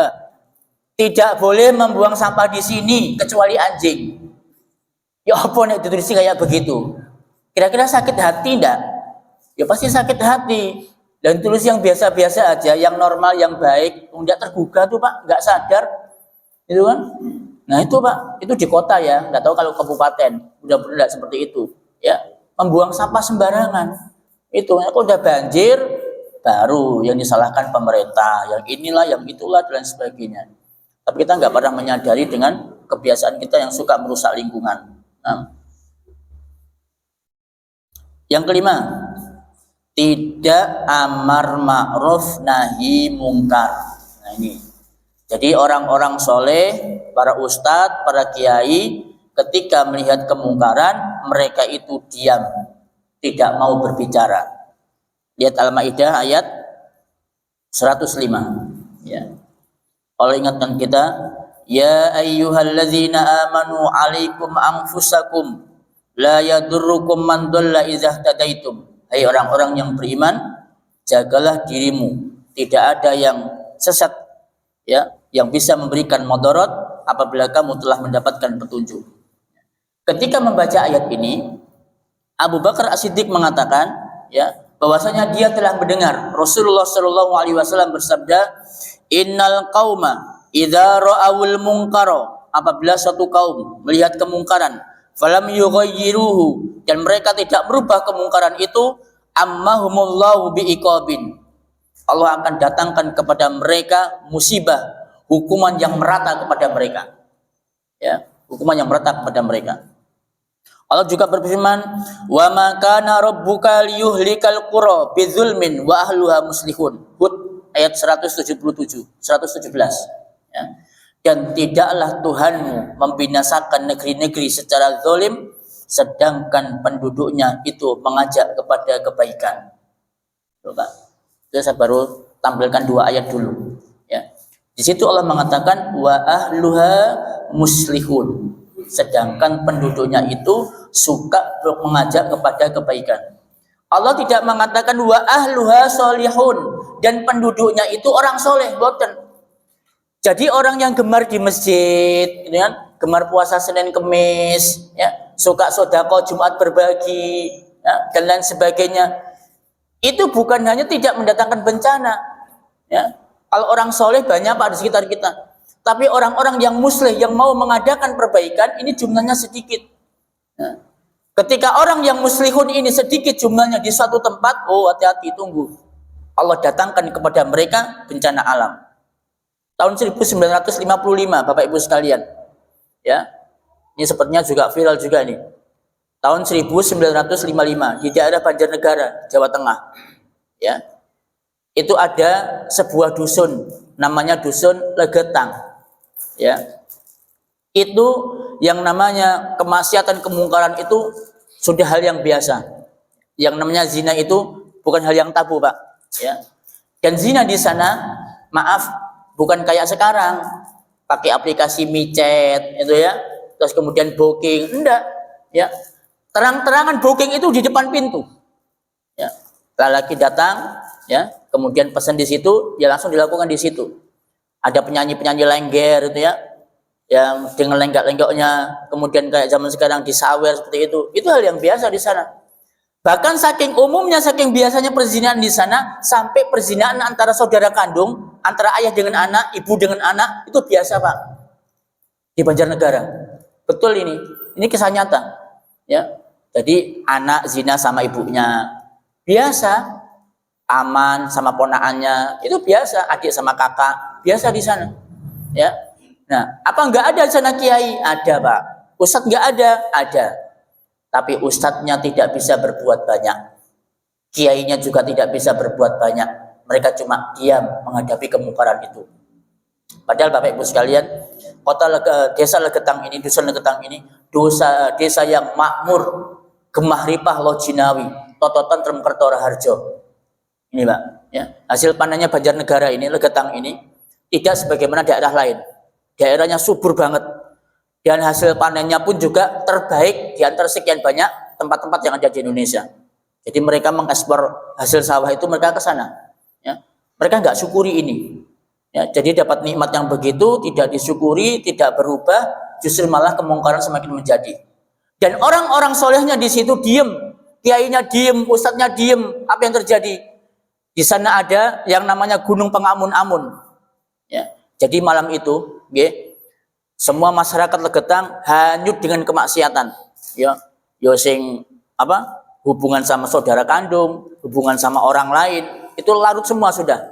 tidak boleh membuang sampah di sini kecuali anjing. Ya apa nek ditulis kayak begitu? Kira-kira sakit hati enggak? Ya pasti sakit hati. Dan tulis yang biasa-biasa aja, yang normal, yang baik, enggak tergugah tuh Pak, enggak sadar. Itu kan? Nah itu Pak, itu di kota ya, enggak tahu kalau kabupaten udah benar seperti itu, ya. Membuang sampah sembarangan. Itu kalau udah banjir baru yang disalahkan pemerintah, yang inilah, yang itulah dan sebagainya. Tapi kita nggak pernah menyadari dengan kebiasaan kita yang suka merusak lingkungan. Nah. Yang kelima, tidak amar ma'ruf nahi mungkar. Nah ini. Jadi orang-orang soleh, para ustadz, para kiai, ketika melihat kemungkaran, mereka itu diam, tidak mau berbicara. Lihat Al-Maidah ayat 105. Ya. Allah ingatkan kita, ya ayyuhalladzina amanu alaikum anfusakum la yadurrukum man dhalla idza tadaitum. Hai orang-orang yang beriman, jagalah dirimu, tidak ada yang sesat ya yang bisa memberikan mudarat apabila kamu telah mendapatkan petunjuk. Ketika membaca ayat ini, Abu Bakar As-Siddiq mengatakan ya bahwasanya dia telah mendengar Rasulullah Shallallahu alaihi wasallam bersabda, innal qauma idza ra'awul munkara, apabila suatu kaum melihat kemungkaran, falam yughayyiruhu, dan mereka tidak merubah kemungkaran itu, ammahumullahu biiqabin, Allah akan datangkan kepada mereka musibah, hukuman yang merata kepada mereka. Ya, hukuman yang merata kepada mereka. Allah juga berfirman, wa ma kana rabbuka liyuhlikal qura bidzulmin wa ahluha muslihun. Hud ayat 117. Ya. Dan tidaklah Tuhanmu membinasakan negeri-negeri secara zalim, sedangkan penduduknya itu mengajak kepada kebaikan. Coba, itu saya baru tampilkan 2 ayat dulu. Ya. Di situ Allah mengatakan wa ahluha muslihun, sedangkan penduduknya itu suka mengajak kepada kebaikan. Allah tidak mengatakan wa ahluha solihun, dan penduduknya itu orang soleh, boten. Jadi orang yang gemar di masjid, ya, gemar puasa Senin Kemis, ya, suka sedekah Jumat berbagi, ya, dan lain sebagainya, itu bukan hanya tidak mendatangkan bencana. Ya. Kalau orang soleh banyak Pak di sekitar kita, tapi orang-orang yang muslih yang mau mengadakan perbaikan ini jumlahnya sedikit. Ya. Ketika orang yang muslihun ini sedikit jumlahnya di suatu tempat, oh hati-hati, tunggu. Allah datangkan kepada mereka bencana alam. Tahun 1955, Bapak Ibu sekalian, ya, ini sepertinya juga viral juga nih. Tahun 1955 di daerah Banjarnegara, Jawa Tengah, ya, itu ada sebuah dusun, namanya dusun Legetang, ya. Itu yang namanya kemaksiatan kemungkaran itu sudah hal yang biasa. Yang namanya zina itu bukan hal yang tabu, Pak, ya. Dan zina di sana, maaf, bukan kayak sekarang pakai aplikasi micet itu ya, terus kemudian booking, enggak, ya. Terang-terangan booking itu di depan pintu. Ya. Lelaki datang, ya, kemudian pesan di situ, ya langsung dilakukan di situ. Ada penyanyi-penyanyi lengger itu ya, yang dengan lenggak-lenggoknya, kemudian kayak zaman sekarang disawer seperti itu. Itu hal yang biasa di sana. Bahkan saking umumnya, saking biasanya perzinahan di sana, sampai perzinahan antara saudara kandung, antara ayah dengan anak, ibu dengan anak, itu biasa, Pak. Di Banjarnegara. Betul ini. Ini kisah nyata. Ya. Jadi anak zina sama ibunya. Biasa. Aman sama ponaannya. Itu biasa. Adik sama kakak. Biasa di sana. Ya. Nah, apa enggak ada di sana kiai? Ada, Pak. Ustadz enggak ada? Ada. Tapi ustadznya tidak bisa berbuat banyak. Kiainya juga tidak bisa berbuat banyak. Mereka cuma diam menghadapi kemungkaran itu. Padahal Bapak Ibu sekalian, desa Legetang ini, dusun Legetang ini, desa yang makmur, gemah ripah lojinawi, tototan Tremkertora Harjo. Ini Pak, ya. Hasil panennya Banjarnegara ini, Legetang ini, tidak sebagaimana daerah lain. Daerahnya subur banget. Dan hasil panennya pun juga terbaik di antara sekian banyak tempat-tempat yang ada di Indonesia. Jadi mereka mengekspor hasil sawah itu mereka ke sana. Ya. Mereka nggak syukuri ini. Ya, jadi dapat nikmat yang begitu, tidak disyukuri, tidak berubah, justru malah kemungkaran semakin menjadi. Dan orang-orang solehnya di situ diem, kiainya diem, ustadznya diem. Apa yang terjadi? Di sana ada yang namanya Gunung Pengamun-amun. Ya. Jadi malam itu, ya, semua masyarakat Legetang hanyut dengan kemaksiatan, ya, sing apa, hubungan sama saudara kandung, hubungan sama orang lain, itu larut semua sudah,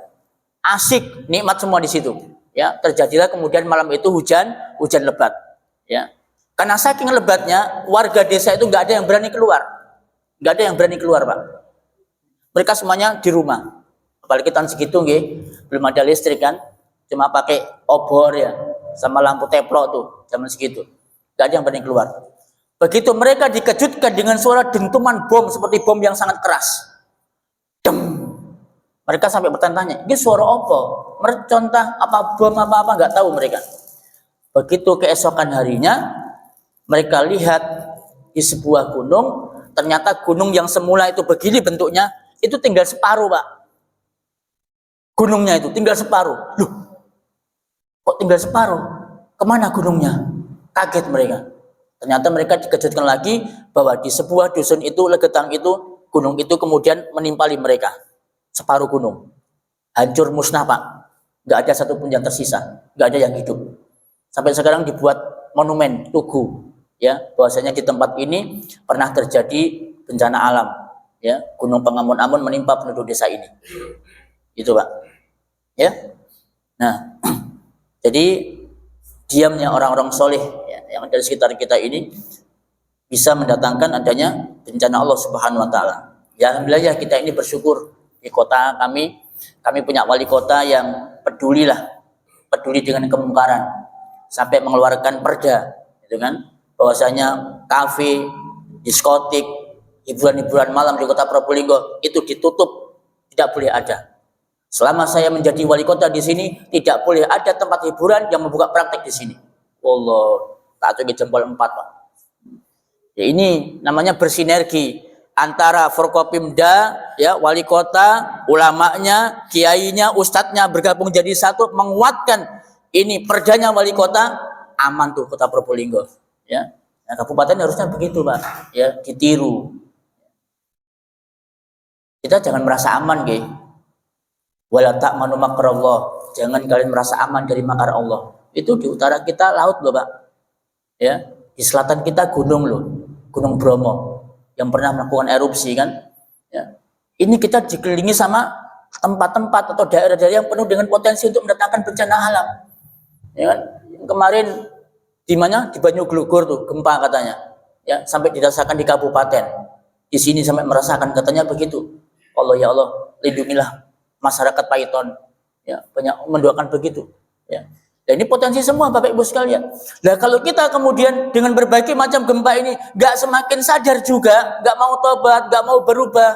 asik, nikmat semua di situ, ya, terjadilah kemudian malam itu hujan lebat, ya. Karena saking lebatnya, warga desa itu nggak ada yang berani keluar, Pak. Mereka semuanya di rumah. Apalagi tahun segitu, belum ada listrik kan, cuma pakai obor ya, sama lampu teplok tuh, zaman segitu. Nggak ada yang berani keluar. Begitu mereka dikejutkan dengan suara dentuman bom seperti bom yang sangat keras. Dem. Mereka sampai bertanya-tanya, ini suara apa? Mercon tah, apa bom apa-apa, nggak tahu mereka. Begitu keesokan harinya, mereka lihat di sebuah gunung, ternyata gunung yang semula itu begini bentuknya, itu tinggal separuh, Pak. Gunungnya itu tinggal separuh. Loh, kok tinggal separuh? Kemana gunungnya? Kaget mereka. Ternyata mereka dikejutkan lagi bahwa di sebuah dusun itu, Legetang itu, gunung itu kemudian menimpali mereka. Separuh gunung. Hancur musnah, Pak. Nggak ada satupun yang tersisa. Nggak ada yang hidup. Sampai sekarang dibuat monumen, tugu. Ya, bahwasanya di tempat ini pernah terjadi bencana alam. Ya, gunung pengamun-amun menimpa penduduk desa ini. Itu, Pak. Ya. Nah, jadi diamnya orang-orang soleh ya, yang ada di sekitar kita ini bisa mendatangkan adanya bencana Allah Subhanahu Wa Taala. Ya, alhamdulillah ya, kita ini bersyukur di kota kami punya wali kota yang peduli dengan kemungkaran, sampai mengeluarkan perda, gitu kan, bahwasanya kafe, diskotik, hiburan-hiburan malam di kota Probolinggo itu ditutup, tidak boleh ada. Selama saya menjadi wali kota di sini, tidak boleh ada tempat hiburan yang membuka praktek di sini. Allah, tak cukup jempol 4, Pak. Ya, ini namanya bersinergi antara Forkopimda, ya, wali kota, ulamanya, kiainya, ustadznya bergabung jadi satu, menguatkan ini perdanya wali kota, aman tuh kota Probolinggo. Ya, nah, kabupaten harusnya begitu, Pak. Ya, ditiru. Kita jangan merasa aman, wala ta'manu makrallah, jangan kalian merasa aman dari makar Allah. Itu di utara kita laut loh, Pak. Ya, di selatan kita gunung loh, Gunung Bromo yang pernah melakukan erupsi kan. Ya. Ini kita dikelilingi sama tempat-tempat atau daerah-daerah yang penuh dengan potensi untuk mendatangkan bencana alam. Ya kan? Yang kemarin di mana? Di Banyuglugur tuh gempa katanya. Ya, sampai dirasakan di kabupaten. Di sini sampai merasakan katanya begitu. Allah, ya Allah, lindungilah masyarakat Paiton, ya, banyak mendoakan begitu, ya. Dan ini potensi semua, Bapak Ibu sekalian. Nah, kalau kita kemudian dengan berbagai macam gempa ini nggak semakin sadar juga, nggak mau tobat, nggak mau berubah,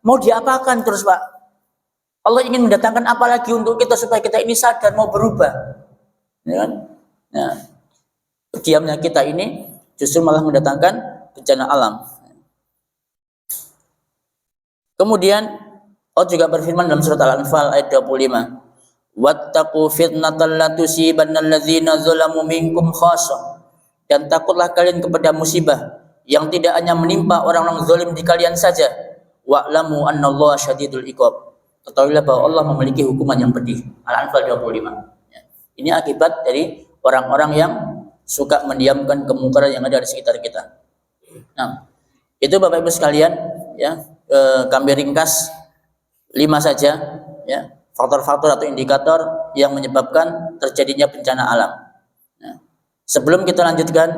mau diapakan terus, Pak? Allah ingin mendatangkan apa lagi untuk kita supaya kita ini sadar mau berubah, ya kan? Nah, diamnya kita ini justru malah mendatangkan bencana alam. Kemudian Allah juga berfirman dalam surat Al-Anfal ayat 25. Wattaqu fitnatan la tusibanna alladzina zalamu minkum khassah. Dan takutlah kalian kepada musibah yang tidak hanya menimpa orang-orang zalim di kalian saja. Wa'lamu annallaha syadidul iqab. Ketahuilah bahwa Allah memiliki hukuman yang pedih. Al-Anfal 25. Ya. Ini akibat dari orang-orang yang suka mendiamkan kemungkaran yang ada di sekitar kita. Nah, itu Bapak Ibu sekalian, ya, kami ringkas 5 saja, ya, faktor-faktor atau indikator yang menyebabkan terjadinya bencana alam. Nah, sebelum kita lanjutkan,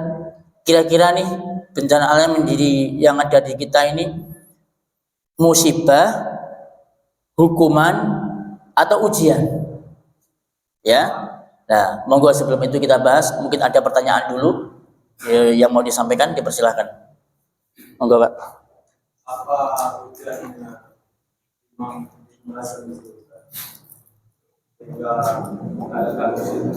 kira-kira nih bencana alam yang ada di kita ini musibah, hukuman, atau ujian? Ya, nah, monggo sebelum itu kita bahas. Mungkin ada pertanyaan dulu yang mau disampaikan, dipersilahkan. Monggo, Pak. Apa ujiannya? Merasa sehingga ada kasus itu.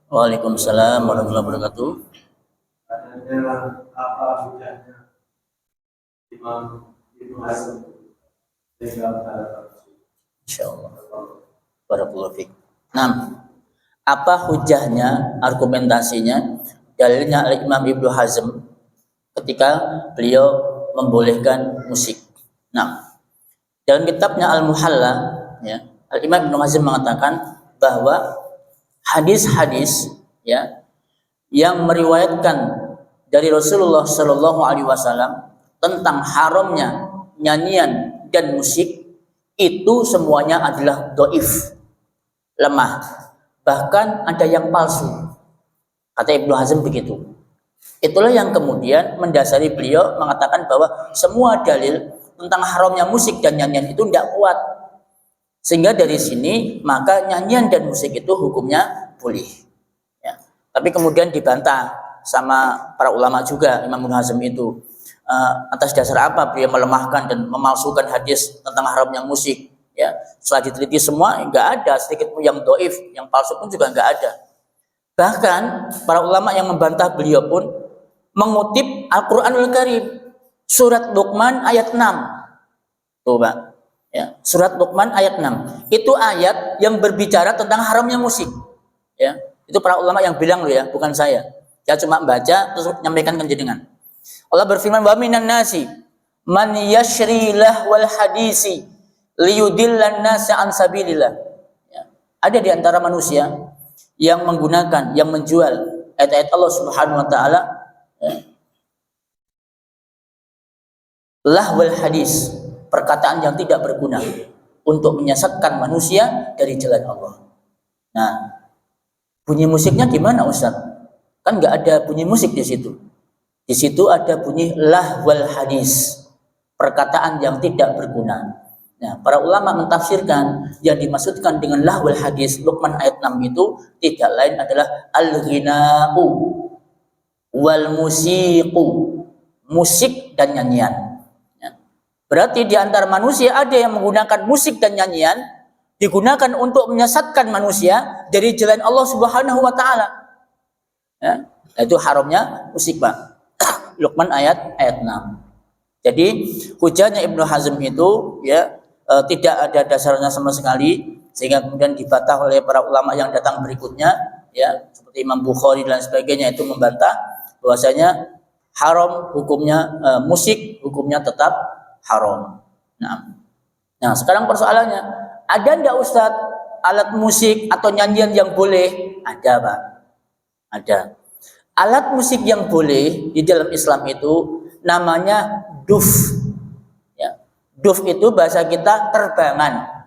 Waalaikumsalam warahmatullahi wabarakatuh. Adanya apa hujannya? Imam Ibnu Hazm sehingga ada kasus. Insyaallah. Barakallahu fiik. Nah, apa hujahnya, argumentasinya, dalilnya Imam Ibnu Hazm ketika beliau membolehkan musik? Nah, dalam kitabnya Al-Muhalla, ya, Imam Ibnu Hazm mengatakan bahwa hadis-hadis ya yang meriwayatkan dari Rasulullah Shallallahu Alaihi Wasallam tentang haramnya nyanyian dan musik itu semuanya adalah doif, lemah, bahkan ada yang palsu, kata Ibnu Hazm begitu. Itulah yang kemudian mendasari beliau mengatakan bahwa semua dalil tentang haramnya musik dan nyanyian itu tidak kuat, sehingga dari sini maka nyanyian dan musik itu hukumnya boleh. Ya. Tapi kemudian dibantah sama para ulama juga Imam Ibnu Hazm itu. Atas dasar apa beliau melemahkan dan memalsukan hadis tentang haramnya musik? Ya, setelah diteliti semua nggak ada sedikit pun yang doif, yang palsu pun juga nggak ada. Bahkan para ulama yang membantah beliau pun mengutip Al-Quranul Karim, surat Luqman ayat 6. Tuh, Pak. Ya, surat Luqman ayat 6. Itu ayat yang berbicara tentang haramnya musik. Ya, itu para ulama yang bilang loh ya, bukan saya. Saya cuma baca terus menyampaikan ke jenengan. Allah berfirman, wa minan nasi man yashri lahwal hadisi liyudillan nasa an sabilillah. Ya. Ada di antara manusia yang menggunakan, yang menjual ayat-ayat Allah Subhanahu wa taala, ya, lahwal hadis, perkataan yang tidak berguna untuk menyesatkan manusia dari jalan Allah. Nah, bunyi musiknya gimana Ustaz? Kan nggak ada bunyi musik di situ. Di situ ada bunyi lahwal hadis, perkataan yang tidak berguna. Nah, para ulama mentafsirkan yang dimaksudkan dengan lahwal hadis Luqman ayat 6 itu tidak lain adalah al-ghina'u wal musiqu, musik dan nyanyian. Ya. Berarti di antara manusia ada yang menggunakan musik dan nyanyian digunakan untuk menyesatkan manusia dari jalan Allah Subhanahu wa taala. Ya, itu haramnya musik, Pak. Luqman ayat 6. Jadi hujahnya Ibnu Hazm itu ya tidak ada dasarnya sama sekali, sehingga kemudian dibantah oleh para ulama yang datang berikutnya ya, seperti Imam Bukhari dan sebagainya, itu membantah bahwasanya haram hukumnya, musik hukumnya tetap haram. Nah, sekarang persoalannya, ada enggak Ustadz alat musik atau nyanyian yang boleh? Ada, Pak. Ada. Alat musik yang boleh di dalam Islam itu namanya duf. Ya. Duf itu bahasa kita terbangan,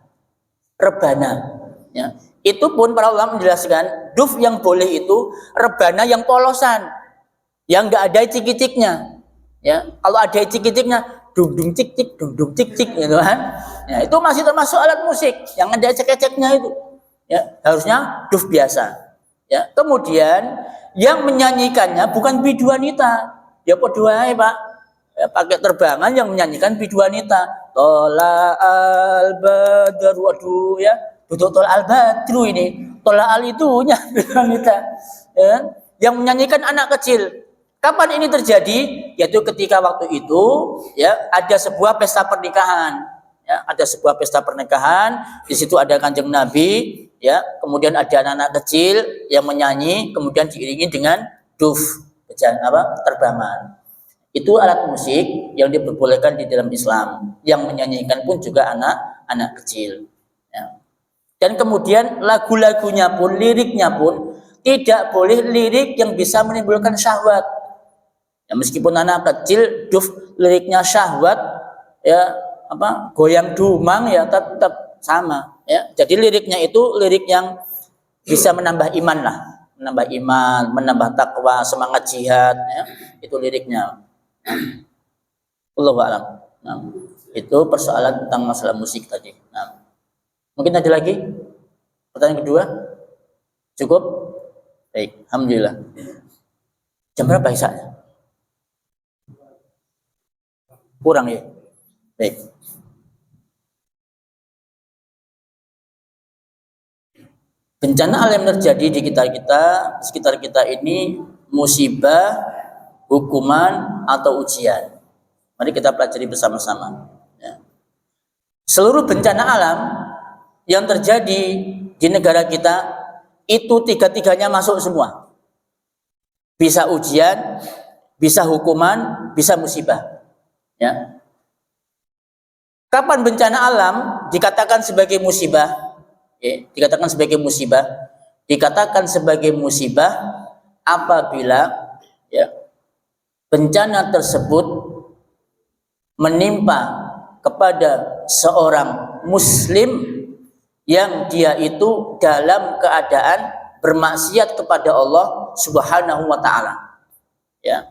rebana. Ya. Itu pun para ulama menjelaskan, duf yang boleh itu rebana yang polosan, yang nggak ada cik-ciknya. Ya. Kalau ada cik-ciknya, dung dung cik cik, dung dung cik cik, gitu kan? Ya, itu masih termasuk alat musik yang ada cek-ceknya itu. Ya, harusnya duf biasa. Ya. Kemudian yang menyanyikannya bukan biduanita, ya podoai Pak, ya, pakai terbangan yang menyanyikan biduanita. Tola al badru, waduh ya, betul tola al badru ini, tola al itunya biduanita. Ya. Yang menyanyikan anak kecil. Kapan ini terjadi? Yaitu ketika waktu itu ya ada sebuah pesta pernikahan. Ya, ada sebuah pesta pernikahan, di situ ada Kanjeng Nabi, ya, kemudian ada anak-anak kecil yang menyanyi, kemudian diiringi dengan duf, terbangan. Itu alat musik yang diperbolehkan di dalam Islam. Yang menyanyikan pun juga anak-anak kecil. Ya. Dan kemudian lagu-lagunya pun, liriknya pun tidak boleh lirik yang bisa menimbulkan syahwat. Ya, meskipun anak kecil, duf liriknya syahwat, ya, goyang dumang, ya tetap sama. Ya. Jadi liriknya itu lirik yang bisa menambah iman lah, menambah iman, menambah takwa, semangat jihad. Ya. Itu liriknya. Allahu a'lam. Nah, itu persoalan tentang masalah musik tadi. Nah, mungkin ada lagi pertanyaan kedua? Cukup? Baik, alhamdulillah. Jam berapa Isya? Kurang ya? Baik. Bencana alam yang terjadi di sekitar kita ini musibah, hukuman atau ujian. Mari kita pelajari bersama-sama. Ya. Seluruh bencana alam yang terjadi di negara kita itu tiga-tiganya masuk semua. Bisa ujian, bisa hukuman, bisa musibah. Ya. Kapan bencana alam dikatakan sebagai musibah? Ya, dikatakan sebagai musibah. Dikatakan sebagai musibah apabila ya, bencana tersebut menimpa kepada seorang muslim yang dia itu dalam keadaan bermaksiat kepada Allah Subhanahu wa taala. Ya.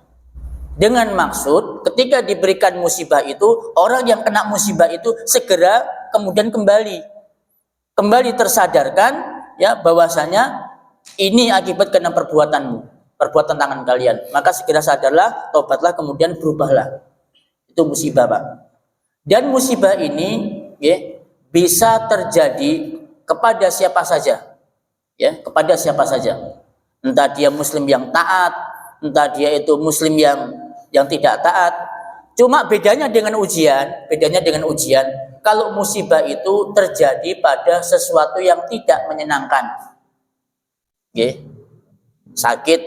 Dengan maksud ketika diberikan musibah itu, orang yang kena musibah itu segera kemudian kembali tersadarkan ya bahwasanya ini akibat karena perbuatan tangan kalian. Maka segera sadarlah, tobatlah, kemudian berubahlah. Itu musibah, Pak. Dan musibah ini ya, bisa terjadi kepada siapa saja. Ya, kepada siapa saja. Entah dia muslim yang taat, entah dia itu muslim yang tidak taat. Cuma bedanya dengan ujian, kalau musibah itu terjadi pada sesuatu yang tidak menyenangkan. Okay. Sakit,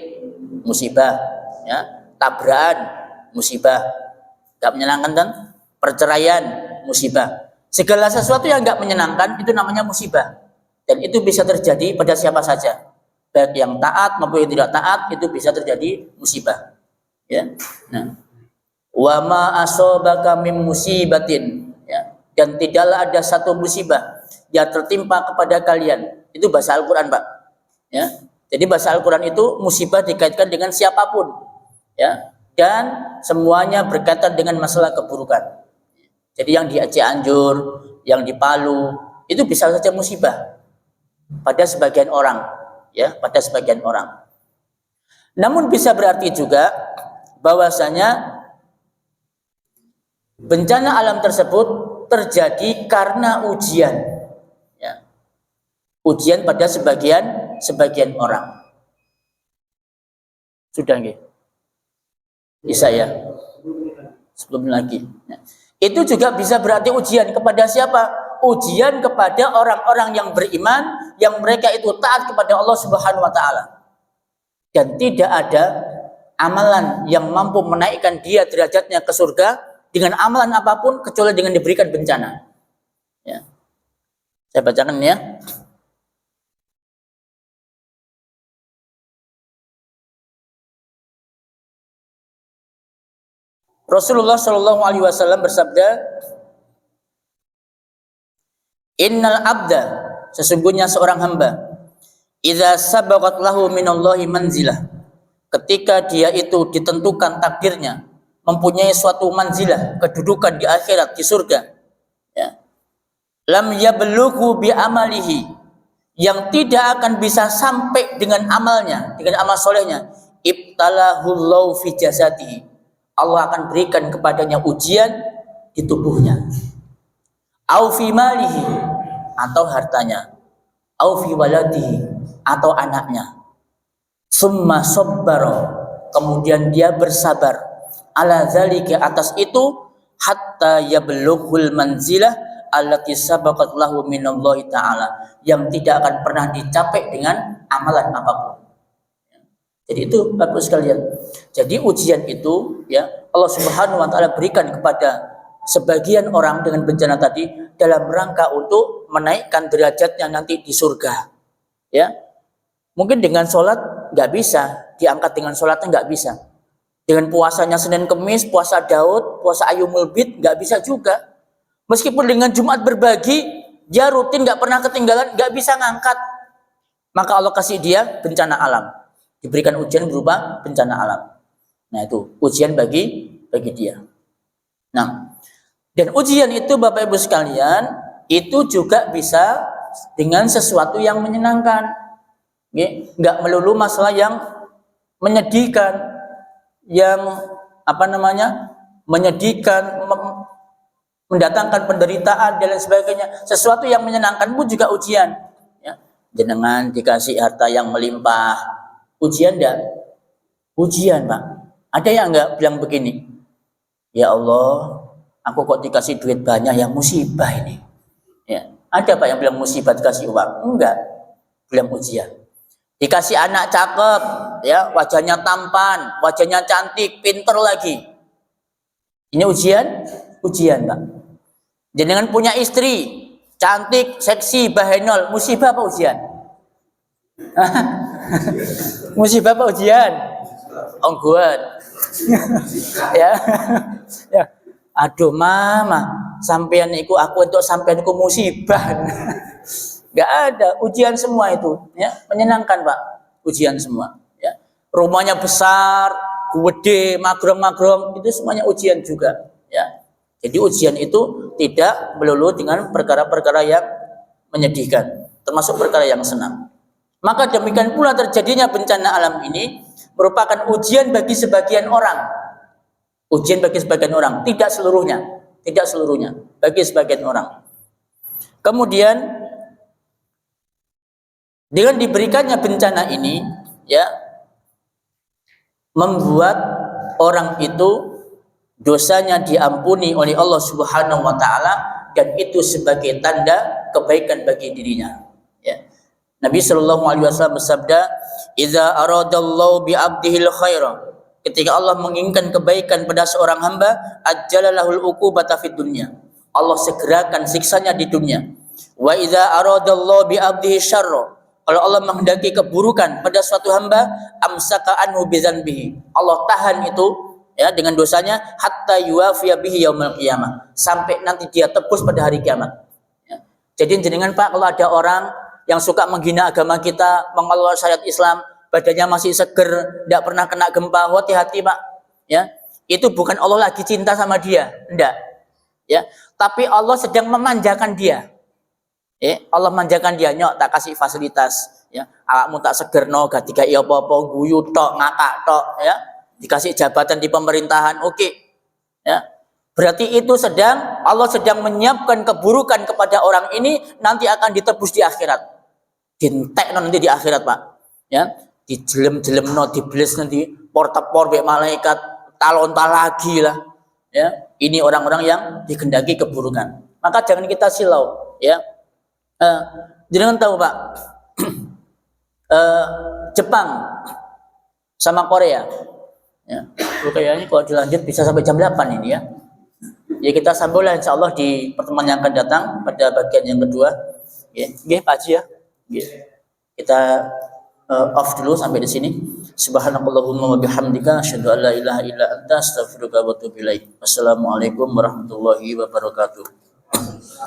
musibah, ya. Tabrakan, musibah, gak menyenangkan kan? Perceraian, musibah. Segala sesuatu yang gak menyenangkan itu namanya musibah. Dan itu bisa terjadi pada siapa saja. Baik yang taat maupun yang tidak taat, itu bisa terjadi musibah. Ya. Nah, wa ma asobaka min musibatin, ya. Dan tidaklah ada satu musibah yang tertimpa kepada kalian. Itu bahasa Al-Qur'an, Pak. Ya. Jadi bahasa Al-Qur'an itu musibah dikaitkan dengan siapapun. Ya. Dan semuanya berkaitan dengan masalah keburukan. Jadi yang di Cianjur, yang di Palu, itu bisa saja musibah pada sebagian orang, ya, pada sebagian orang. Namun bisa berarti juga bahwasanya bencana alam tersebut terjadi karena ujian, ya. Ujian pada sebagian orang. Sudah nggih? Bisa ya? Sebelum lagi. Nah, itu juga bisa berarti ujian kepada siapa? Ujian kepada orang-orang yang beriman, yang mereka itu taat kepada Allah Subhanahu wa taala. Dan tidak ada amalan yang mampu menaikkan dia derajatnya ke surga dengan amalan apapun kecuali dengan diberikan bencana. Ya. Saya bacakan ya. Rasulullah Shallallahu Alaihi Wasallam bersabda, Innal abda, sesungguhnya seorang hamba, idza sabaqat lahu minallahi manzilah, ketika dia itu ditentukan takdirnya, mempunyai suatu manzilah, kedudukan di akhirat, di surga, ya. Lam yablughu bi amalihi, yang tidak akan bisa sampai dengan amalnya, dengan amal solehnya, ibtalahullahu fi jasadihi, Allah akan berikan kepadanya ujian di tubuhnya. Au fi malihi, atau hartanya. Au fi waladihi, atau anaknya. Summa sabbara, kemudian dia bersabar. Ala zalika, atas itu, hatta yablughul manzilah allati sabaqat lahu minallahi ta'ala, yang tidak akan pernah dicapai dengan amalan apapun. Jadi itu Bapak sekalian. Jadi ujian itu ya Allah Subhanahu wa taala berikan kepada sebagian orang dengan bencana tadi dalam rangka untuk menaikkan derajatnya nanti di surga. Ya. Mungkin dengan sholat nggak bisa, diangkat dengan sholatnya nggak bisa. Dengan puasanya Senin Kemis, puasa Daud, puasa Ayyumul Bid nggak bisa juga. Meskipun dengan Jumat berbagi, dia rutin nggak pernah ketinggalan, nggak bisa ngangkat. Maka Allah kasih dia bencana alam. Diberikan ujian berupa bencana alam. Nah itu ujian bagi dia. Nah, dan ujian itu Bapak Ibu sekalian itu juga bisa dengan sesuatu yang menyenangkan. Nggak melulu masalah yang menyedihkan, yang menyedihkan, mendatangkan penderitaan dan lain sebagainya. Sesuatu yang menyenangkan pun juga ujian. Ya. Jenengan dikasih harta yang melimpah. Ujian enggak? Ujian, Pak. Ada yang enggak bilang begini, ya Allah, aku kok dikasih duit banyak, yang musibah ini. Ya. Ada Pak yang bilang musibah dikasih uang? Enggak. Bilang ujian. Dikasih anak cakep, ya, wajahnya tampan, wajahnya cantik, pinter lagi. Ini ujian? Ujian, Pak. Jenengan punya istri cantik, seksi, bahenol, musibah apa ujian? Musibah apa ujian? Ongguan. Ya. Ya. Aduh mama, sampean iku aku untuk sampean iku musibah. Enggak ada, ujian semua itu, ya. Menyenangkan, Pak. Ujian semua, ya. Rumahnya besar, gede, magrong-magrong, itu semuanya ujian juga, ya. Jadi ujian itu tidak melulu dengan perkara-perkara yang menyedihkan, termasuk perkara yang senang. Maka demikian pula terjadinya bencana alam ini merupakan ujian bagi sebagian orang. Ujian bagi sebagian orang, tidak seluruhnya, bagi sebagian orang. Kemudian dengan diberikannya bencana ini, ya, membuat orang itu dosanya diampuni oleh Allah Subhanahu wa taala, dan itu sebagai tanda kebaikan bagi dirinya, ya. Nabi sallallahu alaihi wasallam bersabda, "Idza aradallahu bi 'abdihil khaira." Ketika Allah menginginkan kebaikan pada seorang hamba, ajjalalahul uqubata fid dunya. Allah segerakan siksanya di dunia. Wa idza aradallahu bi 'abdihi syarra. Kalau Allah menghendaki keburukan pada suatu hamba, amsaka anhu bi dzanbihi. Allah tahan itu, ya, dengan dosanya hatta yuwafiya bihi yaumil qiyamah, sampai nanti dia tebus pada hari kiamat, ya. Jadi jenengan Pak, kalau ada orang yang suka menghina agama kita, mengelol syariat Islam, badannya masih seger, tidak pernah kena gempa, hati-hati Pak, ya. Itu bukan Allah lagi cinta sama dia, enggak, ya. Tapi Allah sedang memanjakan dia. Allah manjakan dia, nyok tak kasih fasilitas, ya. Awakmu tak seger no, gak dikai apa-apa, guyu tok, ngakak tok, ya. Dikasih jabatan di pemerintahan, oke, ya. Berarti itu Allah sedang menyiapkan keburukan kepada orang ini, nanti akan ditebus di akhirat. Dintek nanti di akhirat Pak, ya. Dijelem-jelem no, dibeles nanti, portepor be malaikat, talonta lagi lah, ya. Ini orang-orang yang dikehendaki keburukan. Maka jangan kita silau, ya. Jangan tahu Pak, Jepang sama Korea, ya. Kayaknya kalau dilanjut bisa sampai jam 8 ini, ya. Ya kita sambunglah insya Allah di pertemuan yang akan datang pada bagian yang kedua, ya. Pak Haji, ya. Kita off dulu sampai di sini. Subhanakallahumma wa bihamdika asyhadu an la ilaha illa anta astaghfiruka wa atubu ilaik. Wassalamualaikum warahmatullahi wabarakatuh.